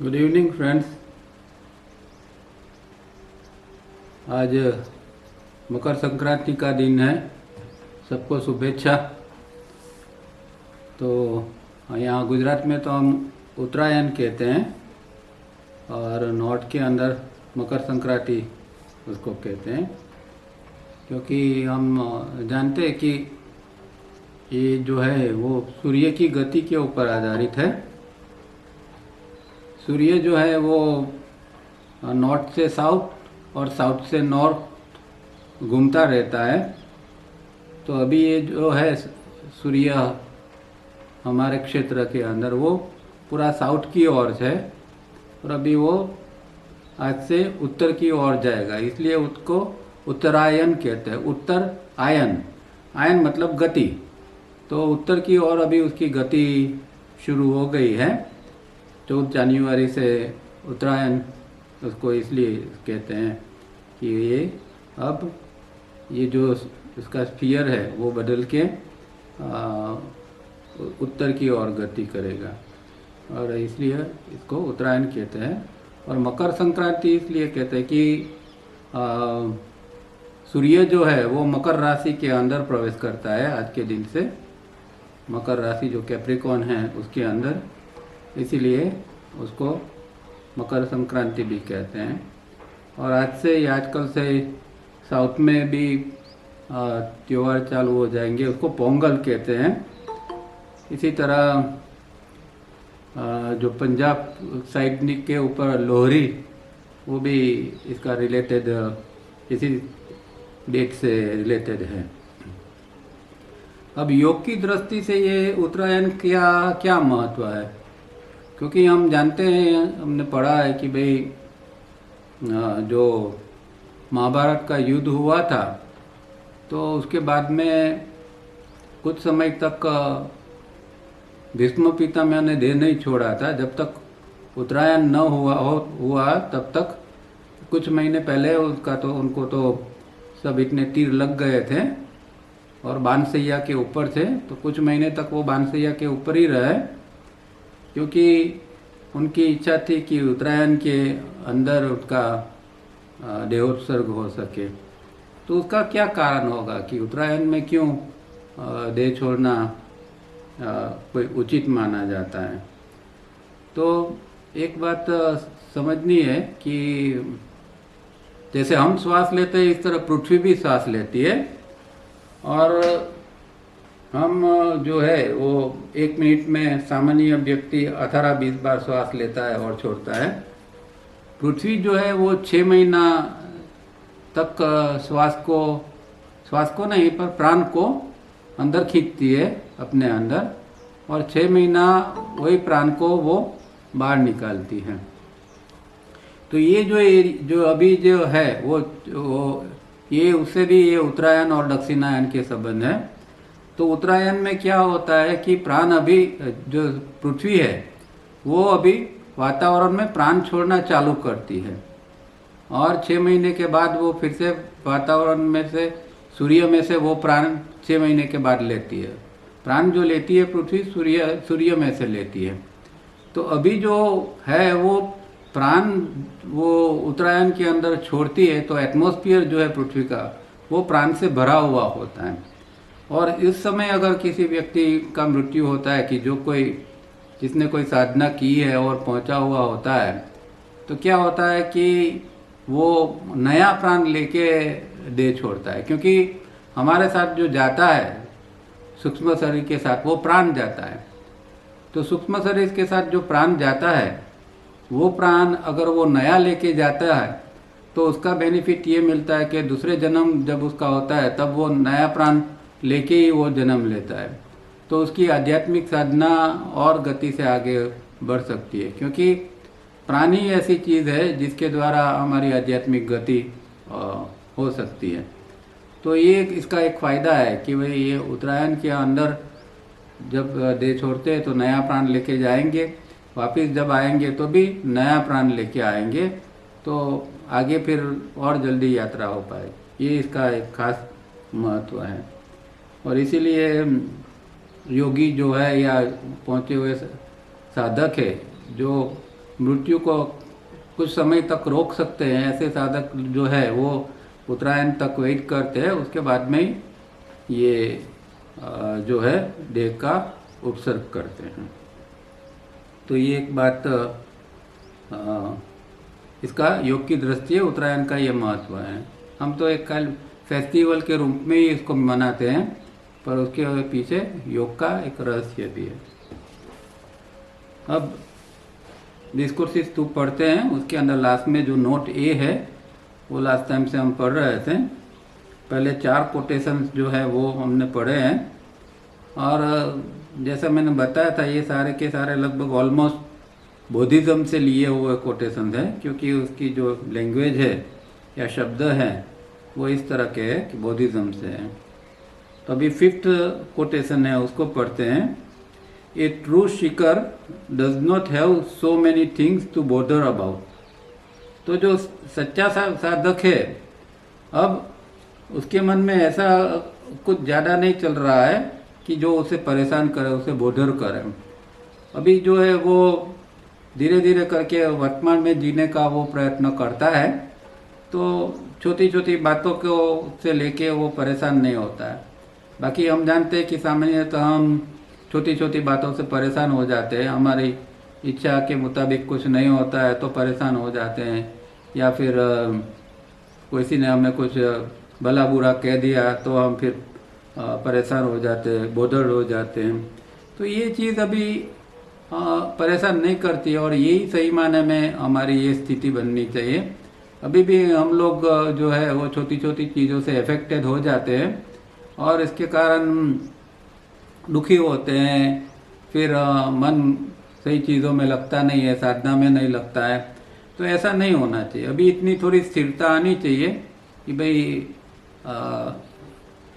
Good evening friends. आज मकर संक्रांति का दिन है। सबको शुभेच्छा। तो यहाँ गुजरात में तो हम उत्तरायण कहते हैं और नॉर्थ के अंदर मकर संक्रांति उसको कहते हैं, क्योंकि हम जानते हैं कि ये जो है वो सूर्य की गति के ऊपर आधारित है। सूर्य जो है वो नॉर्थ से साउथ और साउथ से नॉर्थ घूमता रहता है। तो अभी ये जो है सूर्य हमारे क्षेत्र के अंदर वो पूरा साउथ की ओर है और अभी वो आज से उत्तर की ओर जाएगा, इसलिए उसको उत्तरायण कहते हैं। उत्तर आयन, आयन मतलब गति। तो उत्तर की ओर अभी उसकी गति शुरू हो गई है। 14 जनवरी से उत्तरायण उसको इसलिए कहते हैं कि ये अब ये जो इसका स्फीयर है वो बदल के उत्तर की ओर गति करेगा और इसलिए इसको उत्तरायण कहते हैं। और मकर संक्रांति इसलिए कहते हैं कि सूर्य जो है वो मकर राशि के अंदर प्रवेश करता है आज के दिन से। मकर राशि जो कैप्रिकॉर्न है उसके अंदर, इसीलिए उसको मकर संक्रांति भी कहते हैं। और आज से आजकल से साउथ में भी त्यौहार चालू हो जाएंगे, उसको पोंगल कहते हैं। इसी तरह जो पंजाब साइड के ऊपर लोहरी, वो भी इसका रिलेटेड, इसी डेट से रिलेटेड है। अब योग की दृष्टि से ये उत्तरायण क्या क्या महत्व है, क्योंकि हम जानते हैं, हमने पढ़ा है कि भाई जो महाभारत का युद्ध हुआ था तो उसके बाद में कुछ समय तक भीष्म पितामह ने देह नहीं छोड़ा था। जब तक उत्तरायण न हुआ तब तक, कुछ महीने पहले उनको तो सब इतने तीर लग गए थे और बानसैया के ऊपर थे। तो कुछ महीने तक वो बानसैया के ऊपर ही रहे, क्योंकि उनकी इच्छा थी कि उत्तरायण के अंदर उसका देहोत्सर्ग हो सके। तो उसका क्या कारण होगा कि उत्तरायण में क्यों देह छोड़ना कोई उचित माना जाता है। तो एक बात समझनी है कि जैसे हम श्वास लेते हैं इस तरह पृथ्वी भी श्वास लेती है, और हम जो है वो 1 मिनट में सामान्य व्यक्ति 18-20 बार श्वास लेता है और छोड़ता है। पृथ्वी जो है वो 6 महीना तक श्वास को नहीं पर प्राण को अंदर खींचती है अपने अंदर, और 6 महीना वही प्राण को वो बाहर निकालती है। तो ये जो अभी जो है वो ये उससे भी ये उत्तरायण और दक्षिणायन के संबंध है। तो उत्तरायण में क्या होता है कि प्राण अभी जो पृथ्वी है वो अभी वातावरण में प्राण छोड़ना चालू करती है, और 6 महीने के बाद वो फिर से वातावरण में से, सूर्य में से वो प्राण 6 महीने के बाद लेती है। प्राण जो लेती है पृथ्वी सूर्य में से लेती है। तो अभी जो है वो प्राण वो उत्तरायण के अंदर छोड़ती है, तो एटमॉस्फेयर जो है पृथ्वी का वो प्राण से भरा हुआ होता है। और इस समय अगर किसी व्यक्ति का मृत्यु होता है कि जिसने कोई साधना की है और पहुंचा हुआ होता है, तो क्या होता है कि वो नया प्राण लेके देह छोड़ता है। क्योंकि हमारे साथ जो जाता है सूक्ष्म शरीर के साथ वो प्राण जाता है। तो सूक्ष्म शरीर के साथ जो प्राण जाता है वो प्राण अगर वो नया लेके जाता है तो उसका बेनिफिट ये मिलता है कि दूसरे जन्म जब उसका होता है तब वो नया प्राण लेके ही वो जन्म लेता है। तो उसकी आध्यात्मिक साधना और गति से आगे बढ़ सकती है, क्योंकि प्राण ही ऐसी चीज़ है जिसके द्वारा हमारी आध्यात्मिक गति हो सकती है। तो ये इसका एक फ़ायदा है कि भाई ये उत्तरायण के अंदर जब देह छोड़ते हैं तो नया प्राण लेके जाएंगे, वापस जब आएंगे तो भी नया प्राण लेके आएंगे, तो आगे फिर और जल्दी यात्रा हो पाए। ये इसका एक खास महत्व है। और इसीलिए योगी जो है या पहुँचे हुए साधक है जो मृत्यु को कुछ समय तक रोक सकते हैं, ऐसे साधक जो है वो उत्तरायण तक वेट करते हैं, उसके बाद में ही ये जो है देह का उपसर्ग करते हैं। तो ये एक बात इसका योग की दृष्टि है, उत्तरायण का ये महत्व है। हम तो एक कल फेस्टिवल के रूप में ही इसको मनाते हैं, पर उसके पीछे योग का एक रहस्य भी है। अब डिस्कोर्सिस 2 पढ़ते हैं, उसके अंदर लास्ट में जो नोट ए है वो लास्ट टाइम से हम पढ़ रहे थे। पहले 4 कोटेशंस जो है वो हमने पढ़े हैं, और जैसा मैंने बताया था ये सारे के सारे लगभग ऑलमोस्ट बुद्धिज्म से लिए हुए कोटेशन है, क्योंकि उसकी जो लैंग्वेज है या शब्द है वो इस तरह के है कि बुद्धिज्म से है। तो अभी 5th कोटेशन है, उसको पढ़ते हैं। A true seeker does not have so many things to bother about. तो जो सच्चा साधक है, अब उसके मन में ऐसा कुछ ज़्यादा नहीं चल रहा है कि जो उसे परेशान करे, उसे बॉदर करे। अभी जो है वो धीरे धीरे करके वर्तमान में जीने का वो प्रयत्न करता है, तो छोटी छोटी बातों को से लेके वो परेशान नहीं होता है। बाकी हम जानते हैं कि सामान्यतः हम छोटी छोटी बातों से परेशान हो जाते हैं, हमारी इच्छा के मुताबिक कुछ नहीं होता है तो परेशान हो जाते हैं, या फिर किसी ने हमें कुछ भला बुरा कह दिया तो हम फिर परेशान हो जाते हैं, बोधड़ हो जाते हैं। तो ये चीज़ अभी परेशान नहीं करती है, और यही सही माने में हमारी ये स्थिति बननी चाहिए। अभी भी हम लोग जो है वो छोटी छोटी चीज़ों से अफेक्टेड हो जाते हैं, और इसके कारण दुखी होते हैं, फिर मन सही चीज़ों में लगता नहीं है, साधना में नहीं लगता है। तो ऐसा नहीं होना चाहिए। अभी इतनी थोड़ी स्थिरता आनी चाहिए कि भाई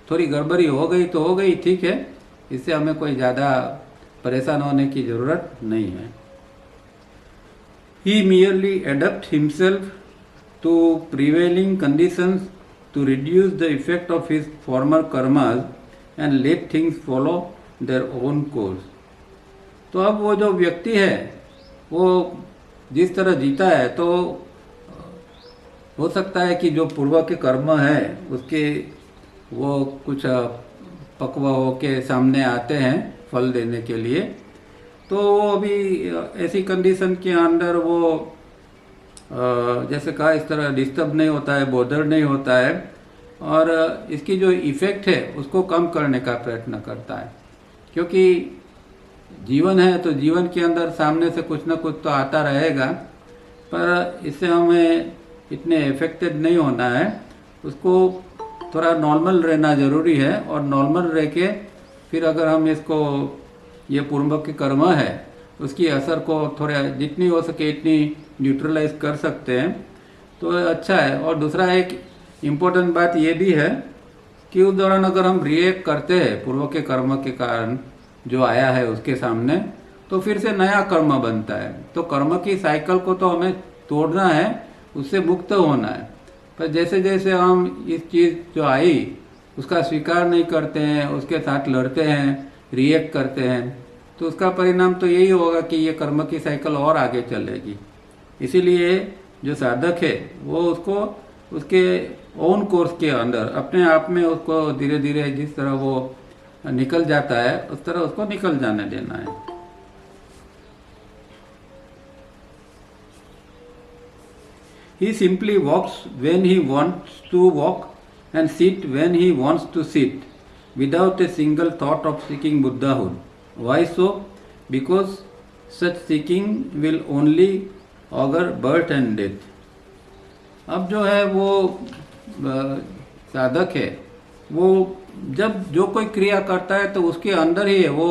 थोड़ी गड़बड़ी हो गई तो हो गई, ठीक है, इससे हमें कोई ज़्यादा परेशान होने की ज़रूरत नहीं है। He merely adapts himself to prevailing conditions to reduce the effect of his former karmas and let things follow their own course. तो अब वो जो व्यक्ति है वो जिस तरह जीता है, तो हो सकता है कि जो पूर्व के कर्म है उसके वो कुछ पक्व होके सामने आते हैं फल देने के लिए। तो वो अभी ऐसी कंडीशन के अंदर वो जैसे कहा इस तरह डिस्टर्ब नहीं होता है, बॉदर नहीं होता है, और इसकी जो इफ़ेक्ट है उसको कम करने का प्रयत्न करता है। क्योंकि जीवन है तो जीवन के अंदर सामने से कुछ ना कुछ तो आता रहेगा, पर इससे हमें इतने इफेक्टेड नहीं होना है। उसको थोड़ा नॉर्मल रहना ज़रूरी है, और नॉर्मल रह के फिर अगर हम इसको ये पूर्व के कर्म है उसकी असर को थोड़ा जितनी हो सके इतनी न्यूट्रलाइज कर सकते हैं तो अच्छा है। और दूसरा एक इम्पोर्टेंट बात ये भी है कि उस दौरान अगर हम रिएक्ट करते हैं पूर्व के कर्म के कारण जो आया है उसके सामने, तो फिर से नया कर्म बनता है। तो कर्म की साइकिल को तो हमें तोड़ना है, उससे मुक्त होना है। पर जैसे जैसे हम इस चीज़ जो आई उसका स्वीकार नहीं करते हैं, उसके साथ लड़ते हैं, रिएक्ट करते हैं, तो उसका परिणाम तो यही होगा कि ये कर्म की साइकिल और आगे चलेगी। इसीलिए जो साधक है वो उसको उसके ओन कोर्स के अंदर अपने आप में उसको धीरे धीरे जिस तरह वो निकल जाता है उस तरह उसको निकल जाने देना है। He simply walks when he wants to walk and sit when he wants to sit without a single thought of seeking Buddhahood. Why so? Because such seeking will only augur birth and death. अब जो है वो साधक है वो जब जो कोई क्रिया करता है तो उसके अंदर ही है, वो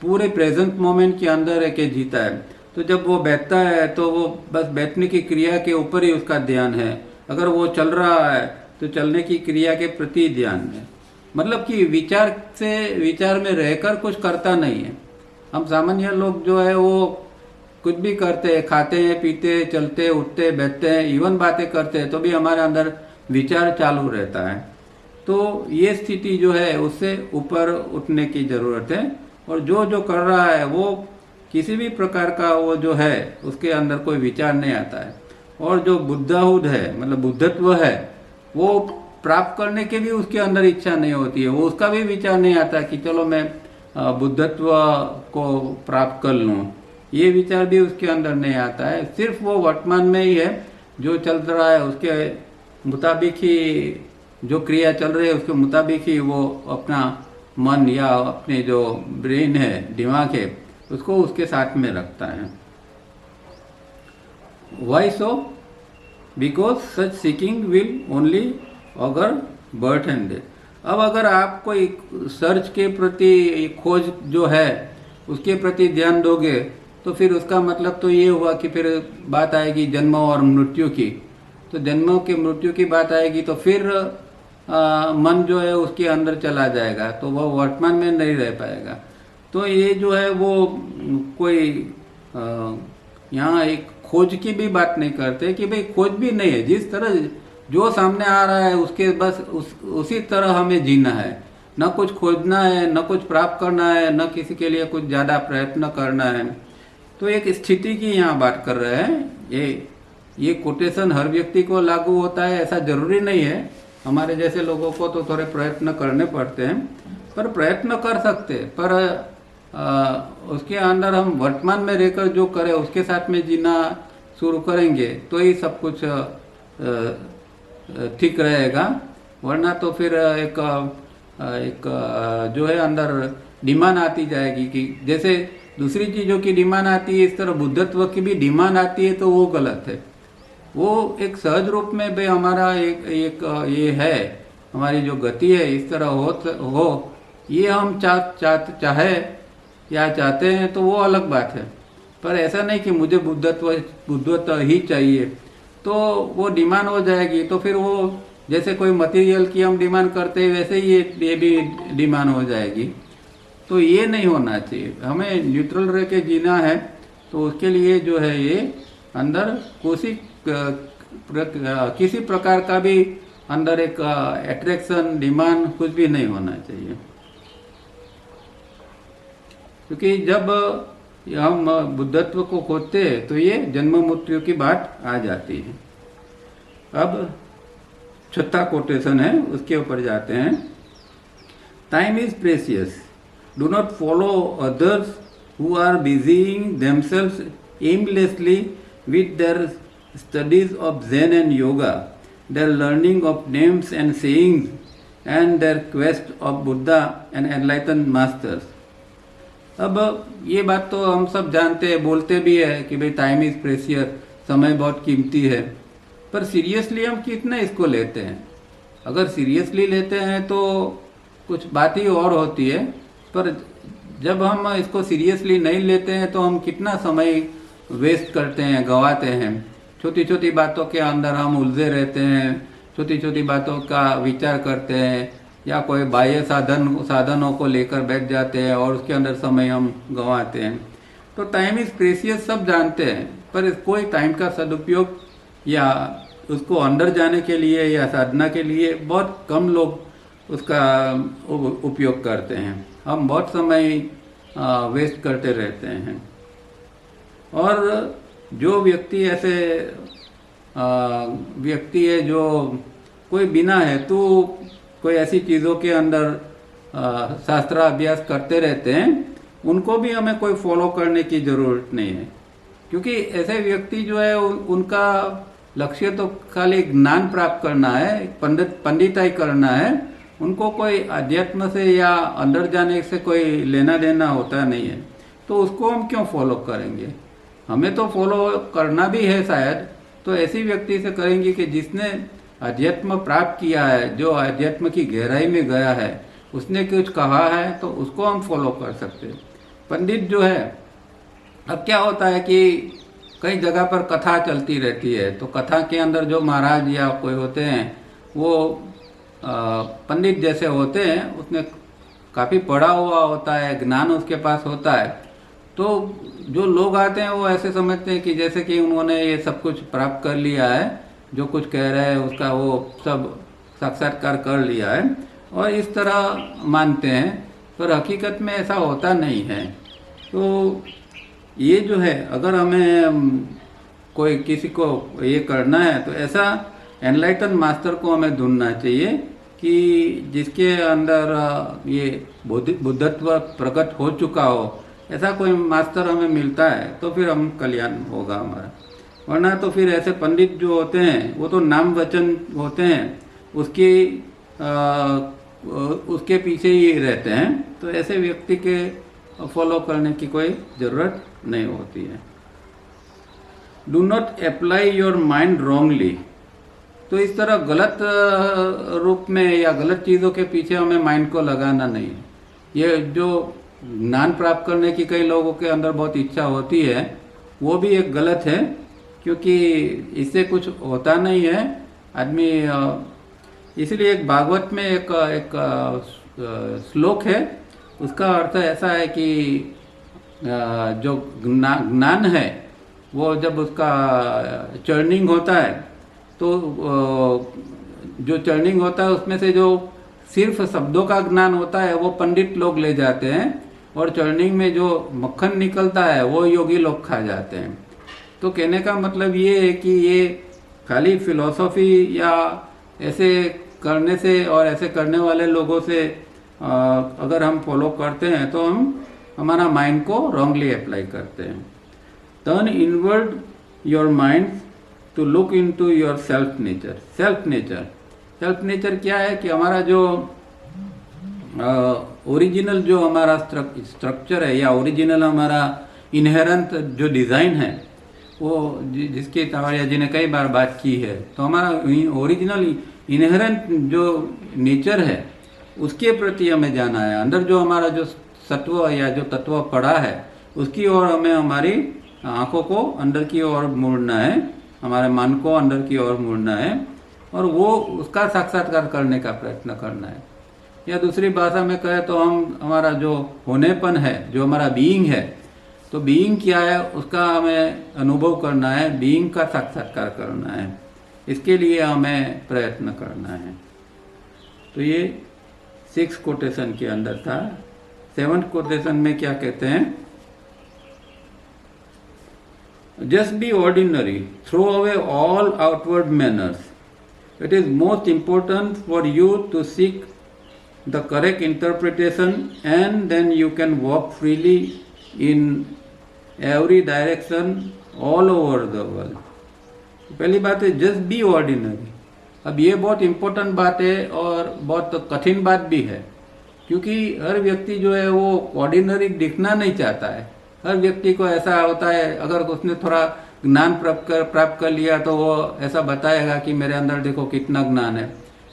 पूरे प्रेजेंट मोमेंट के अंदर है कि जीता है। तो जब वो बैठता है तो वो बस बैठने की क्रिया के ऊपर ही उसका ध्यान है। अगर वो चल रहा है तो चलने की क्रिया के प्रति ध्यान है, मतलब कि विचार में रहकर कुछ करता नहीं है। हम सामान्य लोग जो है वो कुछ भी करते हैं, खाते हैं, पीते हैं, चलते उठते बैठते हैं, इवन बातें करते हैं, तो भी हमारे अंदर विचार चालू रहता है। तो ये स्थिति जो है उससे ऊपर उठने की ज़रूरत है, और जो जो कर रहा है वो किसी भी प्रकार का वो जो है उसके अंदर कोई विचार नहीं आता है। और जो बुद्धहुड है, मतलब बुद्धत्व है, वो प्राप्त करने के भी उसके अंदर इच्छा नहीं होती है। वो उसका भी विचार नहीं आता कि चलो मैं बुद्धत्व को प्राप्त कर लूँ, ये विचार भी उसके अंदर नहीं आता है। सिर्फ वो वर्तमान में ही है, जो चल रहा है उसके मुताबिक ही, जो क्रिया चल रही है उसके मुताबिक ही वो अपना मन या अपने जो ब्रेन है, दिमाग है, उसको उसके साथ में रखता है। Why so? Because such seeking will only अगर बर्थ एंड डेथ। अब अगर आप कोई सर्च के प्रति, खोज जो है उसके प्रति ध्यान दोगे तो फिर उसका मतलब तो ये हुआ कि फिर बात आएगी जन्म और मृत्यु की। तो जन्म की मृत्यु की बात आएगी तो फिर मन जो है उसके अंदर चला जाएगा, तो वह वर्तमान में नहीं रह पाएगा। तो ये जो है वो कोई यहाँ एक खोज की भी बात नहीं करते कि भाई खोज भी नहीं है, जिस तरह जो सामने आ रहा है उसके बस उसी तरह हमें जीना है। न कुछ खोजना है, न कुछ प्राप्त करना है, न किसी के लिए कुछ ज़्यादा प्रयत्न करना है। तो एक स्थिति की यहाँ बात कर रहे हैं। ये कोटेशन हर व्यक्ति को लागू होता है ऐसा जरूरी नहीं है। हमारे जैसे लोगों को तो थोड़े प्रयत्न करने पड़ते हैं, पर प्रयत्न कर सकते, पर उसके अंदर हम वर्तमान में रहकर जो करें उसके साथ में जीना शुरू करेंगे तो ही सब कुछ ठीक रहेगा। वरना तो फिर एक जो है अंदर डिमांड आती जाएगी कि जैसे दूसरी चीज़ों की डिमांड आती है, इस तरह बुद्धत्व की भी डिमांड आती है, तो वो गलत है। वो एक सहज रूप में भाई हमारा एक ये है, हमारी जो गति है इस तरह हो ये हम चाहे या चाहते हैं तो वो अलग बात है। पर ऐसा नहीं कि मुझे बुद्धत्व ही चाहिए, तो वो डिमांड हो जाएगी। तो फिर वो जैसे कोई मटेरियल की हम डिमांड करते हैं वैसे ही ये भी डिमांड हो जाएगी। तो ये नहीं होना चाहिए, हमें न्यूट्रल रह के जीना है। तो उसके लिए जो है ये अंदर किसी प्रकार का भी अंदर एक अट्रैक्शन, डिमांड कुछ भी नहीं होना चाहिए। क्योंकि जब हम बुद्धत्व को खोजते हैं तो ये जन्म मृत्यु की बात आ जाती है। अब छठा कोटेशन है, उसके ऊपर जाते हैं। Time is precious, do not follow others who are busying themselves aimlessly with their studies of Zen and yoga, their learning of names and sayings and their quest of Buddha and enlighten masters. अब ये बात तो हम सब जानते हैं, बोलते भी है कि भाई टाइम इज प्रेशियस, समय बहुत कीमती है। पर सीरियसली हम कितना इसको लेते हैं? अगर सीरियसली लेते हैं तो कुछ बात ही और होती है, पर जब हम इसको सीरियसली नहीं लेते हैं तो हम कितना समय वेस्ट करते हैं, गंवाते हैं। छोटी छोटी बातों के अंदर हम उलझे रहते हैं, छोटी छोटी बातों का विचार करते हैं, या कोई बाह्य साधनों को लेकर बैठ जाते हैं और उसके अंदर समय हम गंवाते हैं। तो टाइम इज प्रेशियस सब जानते हैं, पर कोई टाइम का सदुपयोग या उसको अंदर जाने के लिए या साधना के लिए बहुत कम लोग उसका उपयोग करते हैं। हम बहुत समय वेस्ट करते रहते हैं। और जो व्यक्ति ऐसे व्यक्ति है जो कोई बिना हेतु कोई ऐसी चीज़ों के अंदर शास्त्र अभ्यास करते रहते हैं, उनको भी हमें कोई फॉलो करने की ज़रूरत नहीं है। क्योंकि ऐसे व्यक्ति जो है उनका लक्ष्य तो खाली ज्ञान प्राप्त करना है, पंडिताई करना है। उनको कोई अध्यात्म से या अंदर जाने से कोई लेना देना होता नहीं है। तो उसको हम क्यों फॉलो करेंगे? हमें तो फॉलो करना भी है शायद, तो ऐसी व्यक्ति से करेंगे कि जिसने अध्यात्म प्राप्त किया है, जो अध्यात्म की गहराई में गया है, उसने कुछ कहा है तो उसको हम फॉलो कर सकते हैं। पंडित जो है, अब क्या होता है कि कई जगह पर कथा चलती रहती है, तो कथा के अंदर जो महाराज या कोई होते हैं वो पंडित जैसे होते हैं, उसने काफ़ी पढ़ा हुआ होता है, ज्ञान उसके पास होता है। तो जो लोग आते हैं वो ऐसे समझते हैं कि जैसे कि उन्होंने ये सब कुछ प्राप्त कर लिया है, जो कुछ कह रहे हैं उसका वो सब साक्षात्कार कर लिया है, और इस तरह मानते हैं। पर हकीकत में ऐसा होता नहीं है। तो ये जो है अगर हमें कोई किसी को ये करना है तो ऐसा एनलाइटन मास्टर को हमें ढूंढना चाहिए कि जिसके अंदर ये बुद्धत्व प्रकट हो चुका हो। ऐसा कोई मास्टर हमें मिलता है तो फिर हम कल्याण होगा हमारा, वरना तो फिर ऐसे पंडित जो होते हैं वो तो नाम वचन होते हैं, उसके पीछे ही रहते हैं। तो ऐसे व्यक्ति के फॉलो करने की कोई ज़रूरत नहीं होती है। Do not apply your mind wrongly. तो इस तरह गलत रूप में या गलत चीज़ों के पीछे हमें माइंड को लगाना नहीं है। ये जो ज्ञान प्राप्त करने की कई लोगों के अंदर बहुत इच्छा होती है वो भी एक गलत है, क्योंकि इससे कुछ होता नहीं है आदमी। इसलिए एक भागवत में एक श्लोक है, उसका अर्थ ऐसा है कि जो ज्ञान है वो जब उसका चर्निंग होता है तो जो चर्निंग होता है उसमें से जो सिर्फ शब्दों का ज्ञान होता है वो पंडित लोग ले जाते हैं, और चर्निंग में जो मक्खन निकलता है वो योगी लोग खा जाते हैं। तो कहने का मतलब ये है कि ये खाली फिलॉसफी या ऐसे करने से और ऐसे करने वाले लोगों से अगर हम फॉलो करते हैं तो हम हमारा माइंड को रॉन्गली अप्लाई करते हैं। Turn inward your mind to look into your self nature. Self nature क्या है कि हमारा जो ओरिजिनल जो हमारा स्ट्रक्चर है या ओरिजिनल हमारा इनहेरेंट जो डिज़ाइन है वो जिसकी तावड़िया जी ने कई बार बात की है, तो हमारा ओरिजिनल इनहेरेंट जो नेचर है उसके प्रति हमें जाना है। अंदर जो हमारा जो सत्व या जो तत्व पड़ा है उसकी ओर हमें हमारी आंखों को अंदर की ओर मुड़ना है, हमारे मन को अंदर की ओर मुड़ना है और वो उसका साक्षात्कार करने का प्रयत्न करना है। या दूसरी भाषा में कहे तो हम हमारा जो होनेपन है, जो हमारा बीइंग है, तो बीइंग क्या है उसका हमें अनुभव करना है, बीइंग का साक्षात्कार करना है। इसके लिए हमें प्रयत्न करना है। तो ये 6 कोटेशन के अंदर था। 7th कोटेशन में क्या कहते हैं? Just be ordinary, throw away all outward manners. It is most important for you to seek the correct interpretation and then you can walk freely in every direction all over the world. पहली बात है just be ordinary। अब ये बहुत important बात है और बहुत कठिन बात भी है, क्योंकि हर व्यक्ति जो है वो ऑर्डिनरी दिखना नहीं चाहता है। हर व्यक्ति को ऐसा होता है, अगर उसने थोड़ा ज्ञान प्राप्त कर लिया तो वो ऐसा बताएगा कि मेरे अंदर देखो कितना ज्ञान है।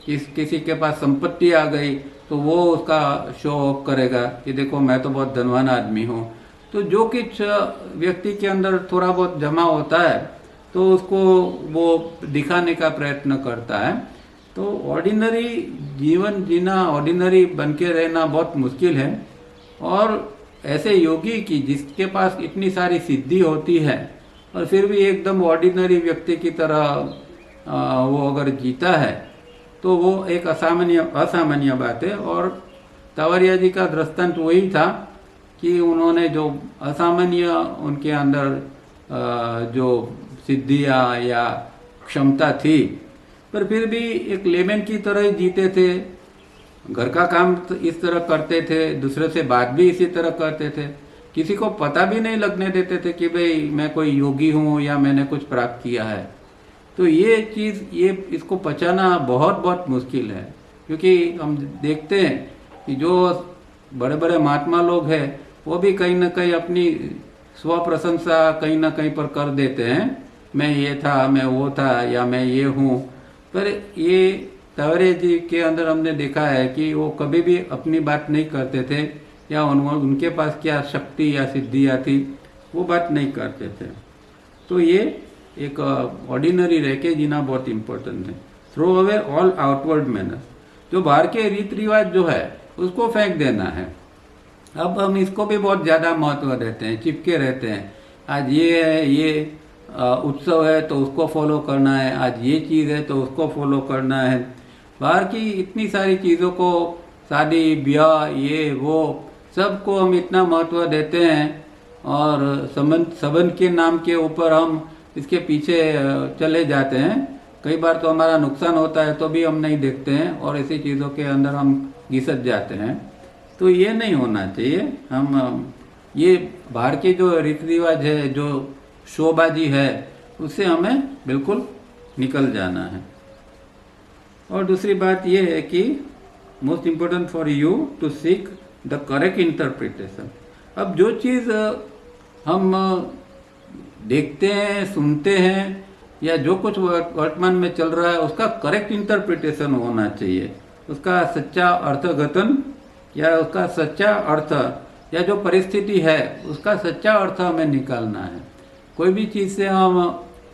किसी के पास संपत्ति आ गई तो वो उसका शो ऑफ करेगा कि देखो मैं तो बहुत धनवान आदमी हूँ। तो जो कुछ व्यक्ति के अंदर थोड़ा बहुत जमा होता है तो उसको वो दिखाने का प्रयत्न करता है। तो ऑर्डिनरी जीवन जीना, ऑर्डिनरी बन के रहना बहुत मुश्किल है। और ऐसे योगी की जिसके पास इतनी सारी सिद्धि होती है और फिर भी एकदम ऑर्डिनरी व्यक्ति की तरह वो अगर जीता है तो वो एक असामान्य बात है। और तावड़िया जी का दृष्टांत वही था कि उन्होंने जो असामान्य उनके अंदर जो सिद्धियाँ या क्षमता थी, पर फिर भी एक लेमन की तरह ही जीते थे। घर का काम इस तरह करते थे, दूसरे से बात भी इसी तरह करते थे, किसी को पता भी नहीं लगने देते थे कि भाई मैं कोई योगी हूँ या मैंने कुछ प्राप्त किया है। तो ये चीज़ इसको पचाना बहुत बहुत मुश्किल है, क्योंकि हम देखते हैं कि जो बड़े बड़े महात्मा लोग हैं वो भी कहीं ना कहीं अपनी स्व प्रशंसा कहीं ना कहीं पर कर देते हैं, मैं ये था, मैं वो था, या मैं ये हूँ। पर ये तावड़िया जी के अंदर हमने देखा है कि वो कभी भी अपनी बात नहीं करते थे, या उनके पास क्या शक्ति या सिद्धियाँ थी वो बात नहीं करते थे। तो ये एक ऑर्डिनरी रह के जीना बहुत इम्पोर्टेंट है। Throw away all outward manners. जो बाहर के रीति रिवाज जो है उसको फेंक देना है। अब हम इसको भी बहुत ज़्यादा महत्व देते हैं, चिपके रहते हैं। आज ये है, ये उत्सव है तो उसको फॉलो करना है, आज ये चीज़ है तो उसको फॉलो करना है। बाहर की इतनी सारी चीज़ों को, शादी ब्याह ये वो सबको हम इतना महत्व देते हैं और संबंध के नाम के ऊपर हम इसके पीछे चले जाते हैं। कई बार तो हमारा नुकसान होता है तो भी हम नहीं देखते हैं और ऐसी चीज़ों के अंदर हम घिसट जाते हैं। तो ये नहीं होना चाहिए। हम ये बाहर के जो रीति रिवाज है, जो शोबाजी है, उससे हमें बिल्कुल निकल जाना है। और दूसरी बात ये है कि most important for you to seek the correct interpretation. अब जो चीज़ हम देखते हैं, सुनते हैं, या जो कुछ वर्तमान में चल रहा है उसका करेक्ट इंटरप्रिटेशन होना चाहिए। उसका सच्चा अर्थघटन या उसका सच्चा अर्थ या जो परिस्थिति है उसका सच्चा अर्थ हमें निकालना है। कोई भी चीज़ से हम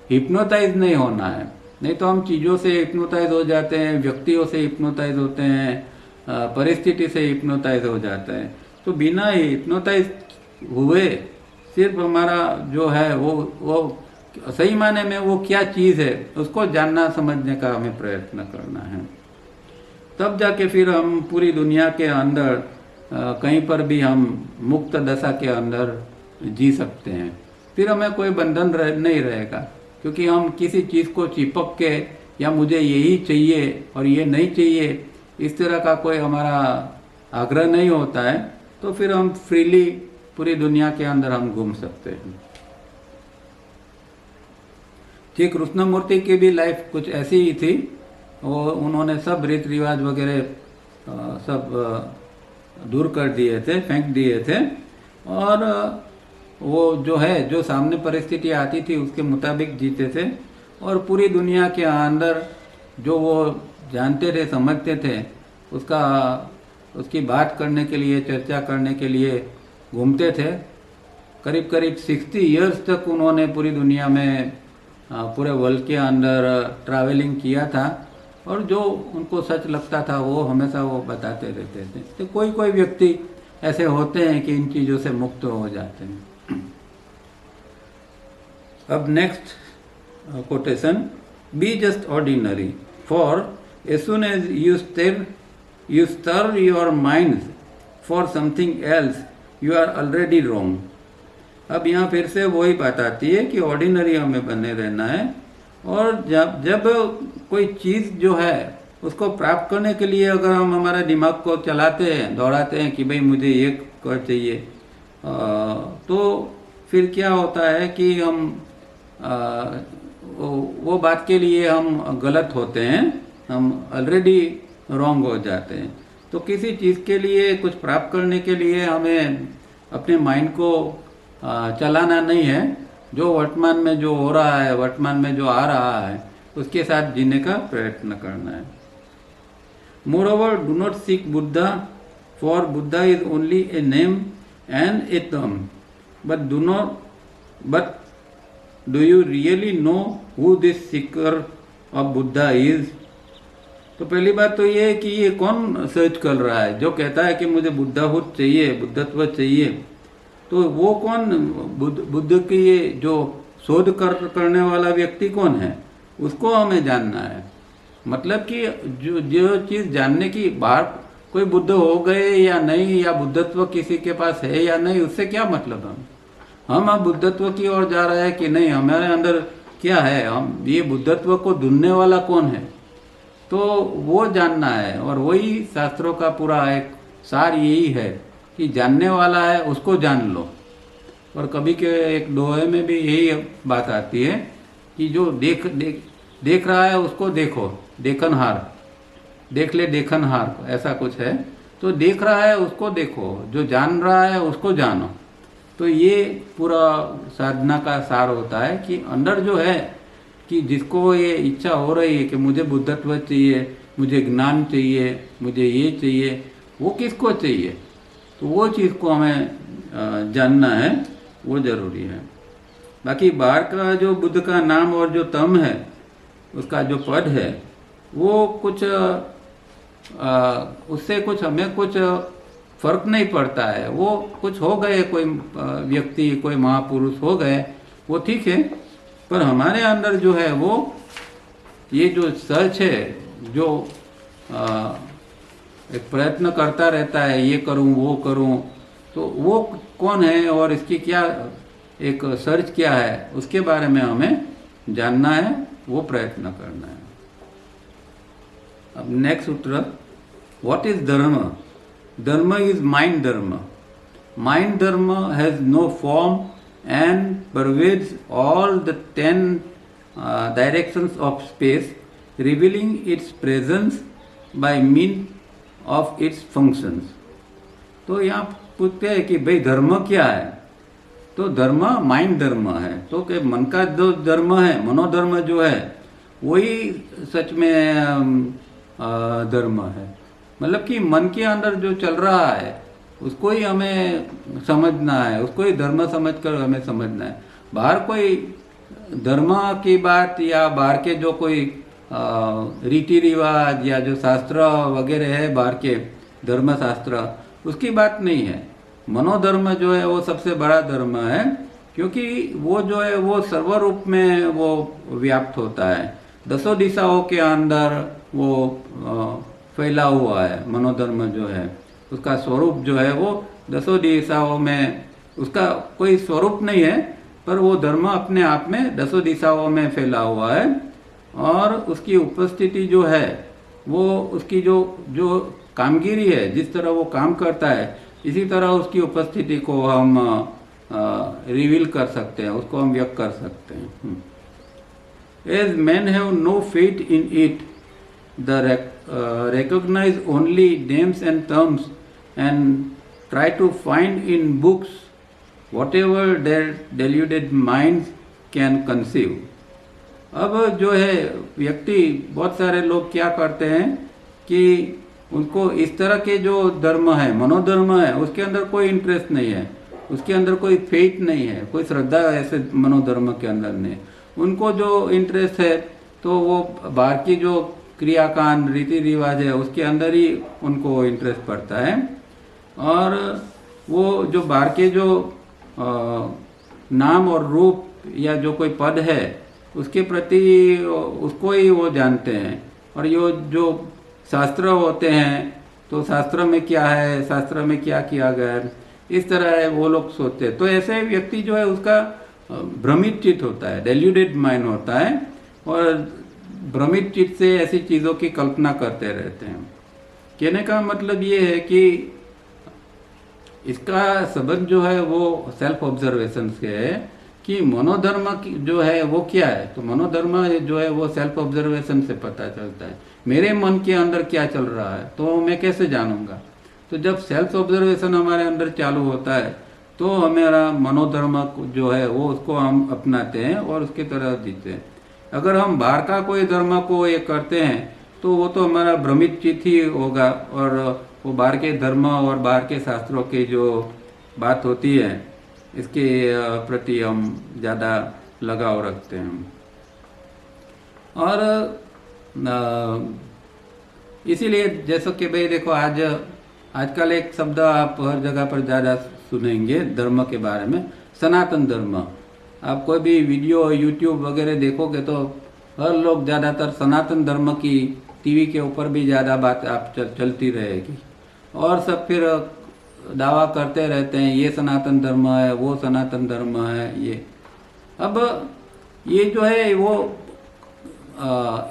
हिप्नोटाइज नहीं होना है, नहीं तो हम चीज़ों से हिप्नोटाइज हो जाते हैं, व्यक्तियों से हिप्नोटाइज होते हैं, परिस्थिति से हिप्नोटाइज हो जाते हैं। तो बिना हिप्नोटाइज हुए सिर्फ हमारा जो है वो सही माने में वो क्या चीज़ है उसको जानना समझने का हमें प्रयत्न करना है। तब जाके फिर हम पूरी दुनिया के अंदर कहीं पर भी हम मुक्त दशा के अंदर जी सकते हैं। फिर हमें कोई बंधन नहीं रहेगा, क्योंकि हम किसी चीज़ को चिपक के या मुझे यही चाहिए और ये नहीं चाहिए इस तरह का कोई हमारा आग्रह नहीं होता है। तो फिर हम फ्रीली पूरी दुनिया के अंदर हम घूम सकते हैं। ठीक कृष्णमूर्ति की भी लाइफ कुछ ऐसी ही थी। वो उन्होंने सब रीति रिवाज वगैरह सब दूर कर दिए थे, फेंक दिए थे, और वो जो है जो सामने परिस्थिति आती थी उसके मुताबिक जीते थे। और पूरी दुनिया के अंदर जो वो जानते थे, समझते थे, उसकी बात करने के लिए, चर्चा करने के लिए घूमते थे। करीब करीब 60 इयर्स तक उन्होंने पूरी दुनिया में पूरे वर्ल्ड के अंदर ट्रैवलिंग किया था, और जो उनको सच लगता था वो हमेशा वो बताते रहते थे। तो कोई कोई व्यक्ति ऐसे होते हैं कि इन चीज़ों से मुक्त हो जाते हैं। अब next quotation, be just ordinary for as soon as you stir your mind for something else you are already wrong. अब यहाँ फिर से वही बात आती है कि ऑर्डिनरी हमें बने रहना है, और जब कोई चीज़ जो है उसको प्राप्त करने के लिए अगर हम हमारा दिमाग को चलाते हैं, दौड़ाते हैं कि भाई मुझे ये कर चाहिए, तो फिर क्या होता है कि हम वो बात के लिए हम गलत होते हैं, हम ऑलरेडी रॉन्ग हो जाते हैं। तो किसी चीज़ के लिए, कुछ प्राप्त करने के लिए हमें अपने माइंड को चलाना नहीं है। जो वर्तमान में जो हो रहा है, वर्तमान में जो आ रहा है, उसके साथ जीने का प्रयत्न करना है। Moreover do not seek Buddha, for Buddha is only a name and a term, but do you really know who this Sikar of Buddha is. तो पहली बात तो ये है कि ये कौन सर्च कर रहा है, जो कहता है कि मुझे बुद्धाहुड चाहिए, बुद्धत्व चाहिए। तो वो कौन, बुद्ध की ये जो शोध करने वाला व्यक्ति कौन है, उसको हमें जानना है। मतलब कि जो चीज़ जानने की, बाहर कोई बुद्ध हो गए या नहीं, या बुद्धत्व किसी के पास है या नहीं, उससे क्या मतलब। हम अब बुद्धत्व की ओर जा रहे हैं कि नहीं, हमारे अंदर क्या है, हम ये बुद्धत्व को ढूंढने वाला कौन है, तो वो जानना है। और वही शास्त्रों का पूरा एक सार यही है कि जानने वाला है उसको जान लो। और कभी के एक दोहे में भी यही बात आती है कि जो देख रहा है उसको देखो, देखनहार, देख ले देखनहार, ऐसा कुछ है। तो देख रहा है उसको देखो, जो जान रहा है उसको जानो। तो ये पूरा साधना का सार होता है कि अंदर जो है कि जिसको ये इच्छा हो रही है कि मुझे बुद्धत्व चाहिए, मुझे ज्ञान चाहिए, मुझे ये चाहिए, वो किसको चाहिए, तो वो चीज़ को हमें जानना है, वो जरूरी है। बाकी बाहर का जो बुद्ध का नाम और जो तम है, उसका जो पद है, वो कुछ उससे कुछ हमें कुछ फर्क नहीं पड़ता है। वो कुछ हो गए, कोई व्यक्ति, कोई महापुरुष हो गए, वो ठीक है, पर हमारे अंदर जो है वो ये जो सर्च है, जो एक प्रयत्न करता रहता है, ये करूं वो करूं, तो वो कौन है और इसकी क्या एक सर्च क्या है, उसके बारे में हमें जानना है, वो प्रयत्न करना है। अब नेक्स्ट सूत्र, what is dharma? Dharma is mind dharma. Mind dharma has no form and pervades all the 10 directions of space, revealing its presence by mean of its functions. तो यहाँ पूछते हैं कि भाई धर्म क्या है? तो धर्म माइंड धर्म है। तो कि मन का जो धर्म है, मनोधर्म जो है, वही सच में धर्म है। मतलब कि मन के अंदर जो चल रहा है उसको ही हमें समझना है, उसको ही धर्म समझकर हमें समझना है। बाहर कोई धर्म की बात या बाहर के जो कोई रीति रिवाज या जो शास्त्र वगैरह है, बाहर के धर्म शास्त्र, उसकी बात नहीं है। मनोधर्म जो है वो सबसे बड़ा धर्म है, क्योंकि वो जो है वो सर्वरूप में वो व्याप्त होता है, 10 दिशाओं के अंदर वो फैला हुआ है। मनोधर्म जो है उसका स्वरूप जो है वो 10 दिशाओं में, उसका कोई स्वरूप नहीं है, पर वो धर्म अपने आप में 10 दिशाओं में फैला हुआ है। और उसकी उपस्थिति जो है वो उसकी जो कामगिरी है, जिस तरह वो काम करता है, इसी तरह उसकी उपस्थिति को हम रिवील कर सकते हैं, उसको हम व्यक्त कर सकते हैं। As man have no faith in it, the recognize only names and terms and try to find in books whatever their deluded minds can conceive। अब जो है व्यक्ति, बहुत सारे लोग क्या करते हैं कि उनको इस तरह के जो धर्म है, मनोधर्म है, उसके अंदर कोई इंटरेस्ट नहीं है, उसके अंदर कोई फेथ नहीं है, कोई श्रद्धा ऐसे मनोधर्म के अंदर नहीं। उनको जो इंटरेस्ट है तो वो बाहर की जो क्रियाकांड रीति रिवाज है उसके अंदर ही उनको इंटरेस्ट पड़ता है। और वो जो बाहर के जो नाम और रूप या जो कोई पद है उसके प्रति उसको ही वो जानते हैं। और ये जो शास्त्र होते हैं, तो शास्त्र में क्या है, शास्त्र में क्या किया गया है, इस तरह है वो लोग सोचते हैं। तो ऐसे व्यक्ति जो है उसका भ्रमित चित्त होता है, डेल्यूडेड माइंड होता है, और भ्रमित चित्त से ऐसी चीज़ों की कल्पना करते रहते हैं। कहने का मतलब ये है कि इसका संबंध जो है वो सेल्फ ऑब्जर्वेशन से है कि मनोधर्म जो है वो क्या है। तो मनोधर्म जो है वो सेल्फ ऑब्जर्वेशन से पता चलता है, मेरे मन के अंदर क्या चल रहा है, तो मैं कैसे जानूंगा। तो जब सेल्फ ऑब्जर्वेशन हमारे अंदर चालू होता है तो हमारा मनोधर्म जो है वो उसको हम अपनाते हैं और उसकी तरह जीते हैं। अगर हम बाहर का कोई धर्म को ये करते हैं तो वो तो हमारा भ्रमित चित्त ही होगा, और वो बाहर के धर्म और बाहर के शास्त्रों की जो बात होती है इसके प्रति हम ज़्यादा लगाव रखते हैं। और इसीलिए जैसा कि भाई देखो, आजकल एक शब्द आप हर जगह पर ज़्यादा सुनेंगे धर्म के बारे में, सनातन धर्म। आप कोई भी वीडियो यूट्यूब वगैरह देखोगे तो हर लोग ज़्यादातर सनातन धर्म की टीवी के ऊपर भी ज़्यादा बात आप चलती रहेगी, और सब फिर दावा करते रहते हैं ये सनातन धर्म है, वो सनातन धर्म है। ये अब ये जो है वो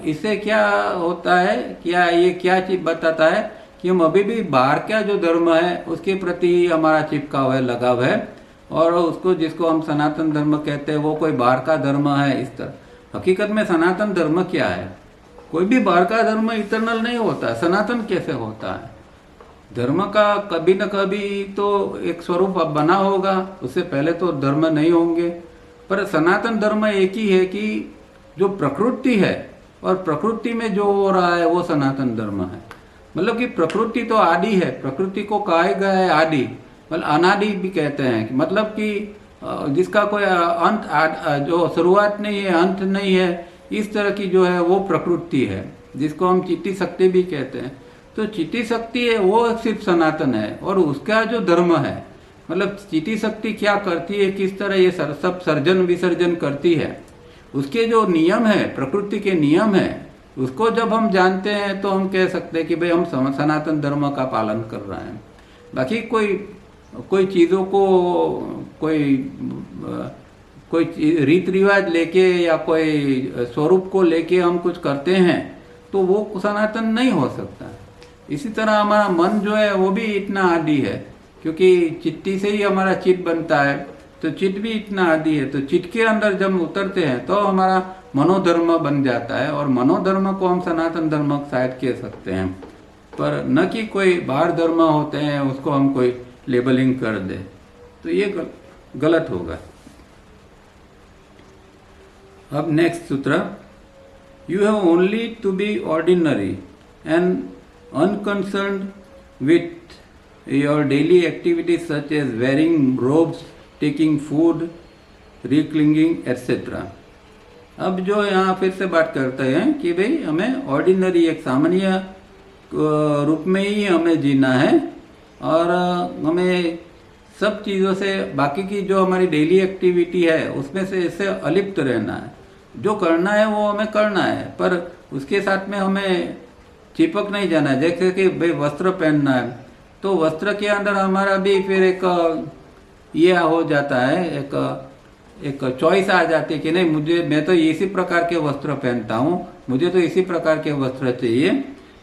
इससे क्या होता है, ये क्या चीज बताता है कि हम अभी भी बाहर का जो धर्म है उसके प्रति हमारा चिपकाव है, लगाव है, और उसको जिसको हम सनातन धर्म कहते हैं वो कोई बाहर का धर्म है इस तरह। हकीकत में सनातन धर्म क्या है? कोई भी बाहर का धर्म इटर्नल नहीं होता, सनातन कैसे होता है? धर्म का कभी न कभी तो एक स्वरूप अब बना होगा, उससे पहले तो धर्म नहीं होंगे। पर सनातन धर्म एक ही है कि जो प्रकृति है और प्रकृति में जो हो रहा है वो सनातन धर्म है। मतलब कि प्रकृति तो आदि है, प्रकृति को कहा गया है आदि, मतलब अनादि भी कहते हैं, मतलब कि जिसका कोई अंत जो शुरुआत नहीं है, अंत नहीं है, इस तरह की जो है वो प्रकृति है, जिसको हम चित्ती शक्ति भी कहते हैं। तो चित्ती शक्ति है वो सिर्फ सनातन है, और उसका जो धर्म है, मतलब चित्ती शक्ति क्या करती है, किस तरह ये सब सर्जन विसर्जन करती है, उसके जो नियम है, प्रकृति के नियम है, उसको जब हम जानते हैं तो हम कह सकते हैं कि भाई हम सनातन धर्म का पालन कर रहे हैं। बाकी कोई कोई चीज़ों को कोई कोई रीत रिवाज लेके या कोई स्वरूप को लेके हम कुछ करते हैं तो वो सनातन नहीं हो सकता। इसी तरह हमारा मन जो है वो भी इतना आदि है, क्योंकि चित्ती से ही हमारा चित्त बनता है, तो चित्त भी इतना आदि है। तो चित्त के अंदर जब उतरते हैं तो हमारा मनोधर्म बन जाता है, और मनोधर्म को हम सनातन धर्म शायद कह सकते हैं, पर न कि कोई बाहर धर्म होते हैं उसको हम कोई लेबलिंग कर दे, तो ये गलत होगा। अब नेक्स्ट सूत्र, you have only to be ordinary and unconcerned with your daily activities such as wearing robes, taking food, reclining etcetera. अब जो यहाँ फिर से बात करते हैं कि भाई हमें ऑर्डिनरी, एक सामान्य रूप में ही हमें जीना है, और हमें सब चीज़ों से, बाकी की जो हमारी डेली एक्टिविटी है उसमें से इससे अलिप्त रहना है। जो करना है वो हमें करना है, पर उसके साथ में हमें चिपक नहीं जाना है। जैसे कि भाई वस्त्र पहनना है, तो वस्त्र के अंदर हमारा भी फिर एक ये हो जाता है, एक चॉइस आ जाती है कि नहीं, मैं तो इसी प्रकार के वस्त्र पहनता हूँ, मुझे तो इसी प्रकार के वस्त्र चाहिए।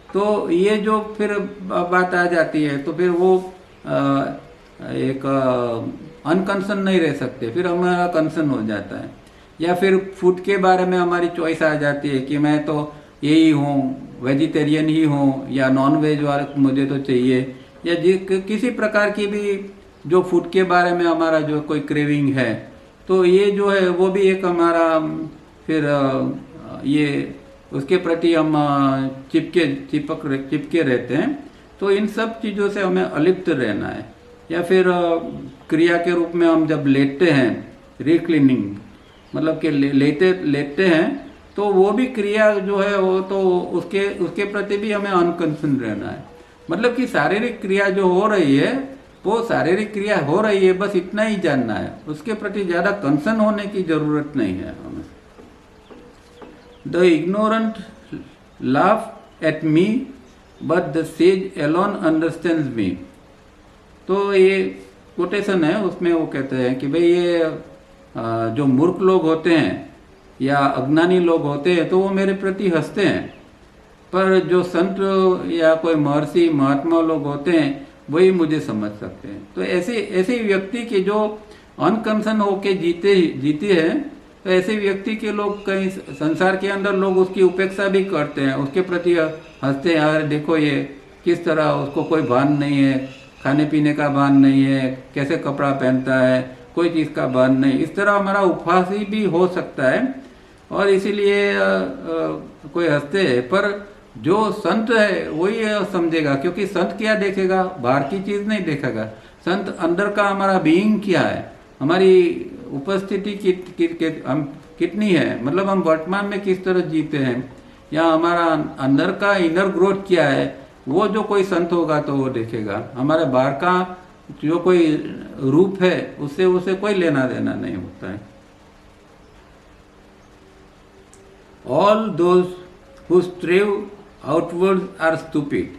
तो ये जो फिर बात आ जाती है, तो फिर वो एक अनकंसर्न नहीं रह सकते, फिर हमारा कंसर्न हो जाता है। या फिर फूड के बारे में हमारी चॉइस आ जाती है कि मैं तो यही हूँ, वेजिटेरियन ही हूँ, या नॉन वेज वाला मुझे तो चाहिए, या किसी प्रकार की भी जो फूड के बारे में हमारा जो कोई क्रेविंग है, तो ये जो है वो भी एक हमारा फिर ये उसके प्रति हम चिपके रहते हैं। तो इन सब चीज़ों से हमें अलिप्त रहना है। या फिर क्रिया के रूप में हम जब लेटते हैं, रिक्लिनिंग मतलब कि लेटते हैं, तो वो भी क्रिया जो है वो तो उसके प्रति भी हमें अनकंसर्न रहना है। मतलब कि शारीरिक क्रिया जो हो रही है वो शारीरिक क्रिया हो रही है, बस इतना ही जानना है, उसके प्रति ज़्यादा कंसर्न होने की ज़रूरत नहीं है हमें। The ignorant laugh at me but the sage alone understands me. तो ये कोटेशन है, उसमें वो कहते हैं कि भाई ये जो मूर्ख लोग होते हैं या अज्ञानी लोग होते हैं तो वो मेरे प्रति हंसते हैं, पर जो संत या कोई महर्षि महात्मा लोग होते हैं वही मुझे समझ सकते हैं। तो ऐसे व्यक्ति के जो अनकंसर्न होके जीते हैं, तो ऐसे व्यक्ति के लोग कहीं संसार के अंदर लोग उसकी उपेक्षा भी करते हैं, उसके प्रति हंसते हैं, यार देखो ये किस तरह, उसको कोई भान नहीं है, खाने पीने का भान नहीं है, कैसे कपड़ा पहनता है, कोई चीज़ का भान नहीं। इस तरह हमारा उपहास भी हो सकता है, और इसीलिए कोई हंसते हैं। पर जो संत है वही समझेगा, क्योंकि संत क्या देखेगा, बाहर की चीज़ नहीं देखेगा। संत अंदर का हमारा बीइंग क्या है, हमारी उपस्थिति हम कितनी है, मतलब हम वर्तमान में किस तरह जीते हैं, या हमारा अंदर का इनर ग्रोथ क्या है, वो जो कोई संत होगा तो वो देखेगा। हमारे बाहर का जो कोई रूप है उससे उसे कोई लेना देना नहीं होता है। All those who strive outward are stupid.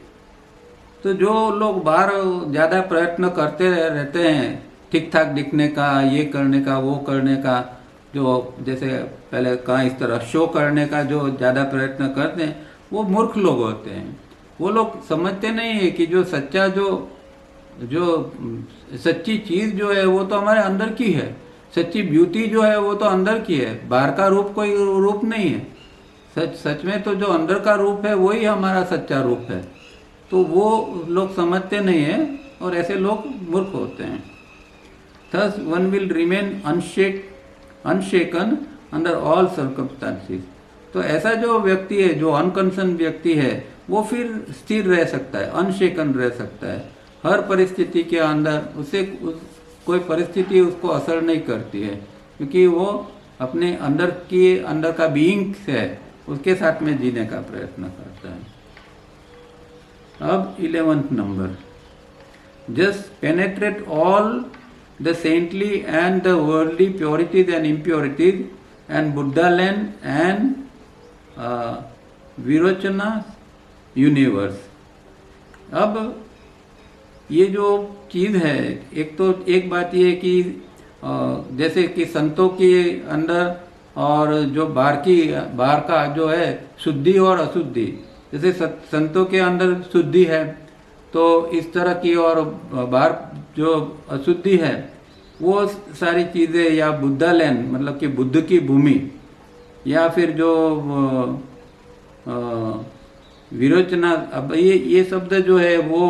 तो जो लोग बाहर ज़्यादा प्रयत्न करते रहते हैं ठीक ठाक दिखने का, ये करने का, वो करने का, जो जैसे पहले कहा इस तरह शो करने का जो ज़्यादा प्रयत्न करते हैं, वो मूर्ख लोग होते हैं। वो लोग समझते नहीं है कि जो सच्चा जो सच्ची चीज़ जो है वो तो हमारे अंदर की है, सच्ची ब्यूटी जो है वो तो अंदर की है, बाहर का रूप कोई रूप नहीं है। सच में तो जो अंदर का रूप है वही हमारा सच्चा रूप है। तो वो लोग समझते नहीं है, और ऐसे लोग मूर्ख होते हैं। Thus one will remain unshaken under all circumstances। तो ऐसा जो व्यक्ति है, जो अनकंसर्न व्यक्ति है, वो फिर स्थिर रह सकता है, अनशेकन रह सकता है हर परिस्थिति के अंदर। उसे कोई परिस्थिति उसको असर नहीं करती है, क्योंकि वो अपने अंदर का बीइंग है उसके साथ में जीने का प्रयत्न करता है। अब 11th number, just penetrate all the saintly and the worldly purities and impurities and Buddha land and Virochana universe। अब ये जो चीज़ है, एक तो एक बात ये है कि जैसे कि संतों के अंदर और जो बाहर का जो है शुद्धि और अशुद्धि, जैसे संतों के अंदर शुद्धि है तो इस तरह की, और बाहर जो अशुद्धि है वो सारी चीज़ें, या बुद्धा लैंड मतलब कि बुद्ध की भूमि, या फिर जो विरोचना, अब ये शब्द जो है वो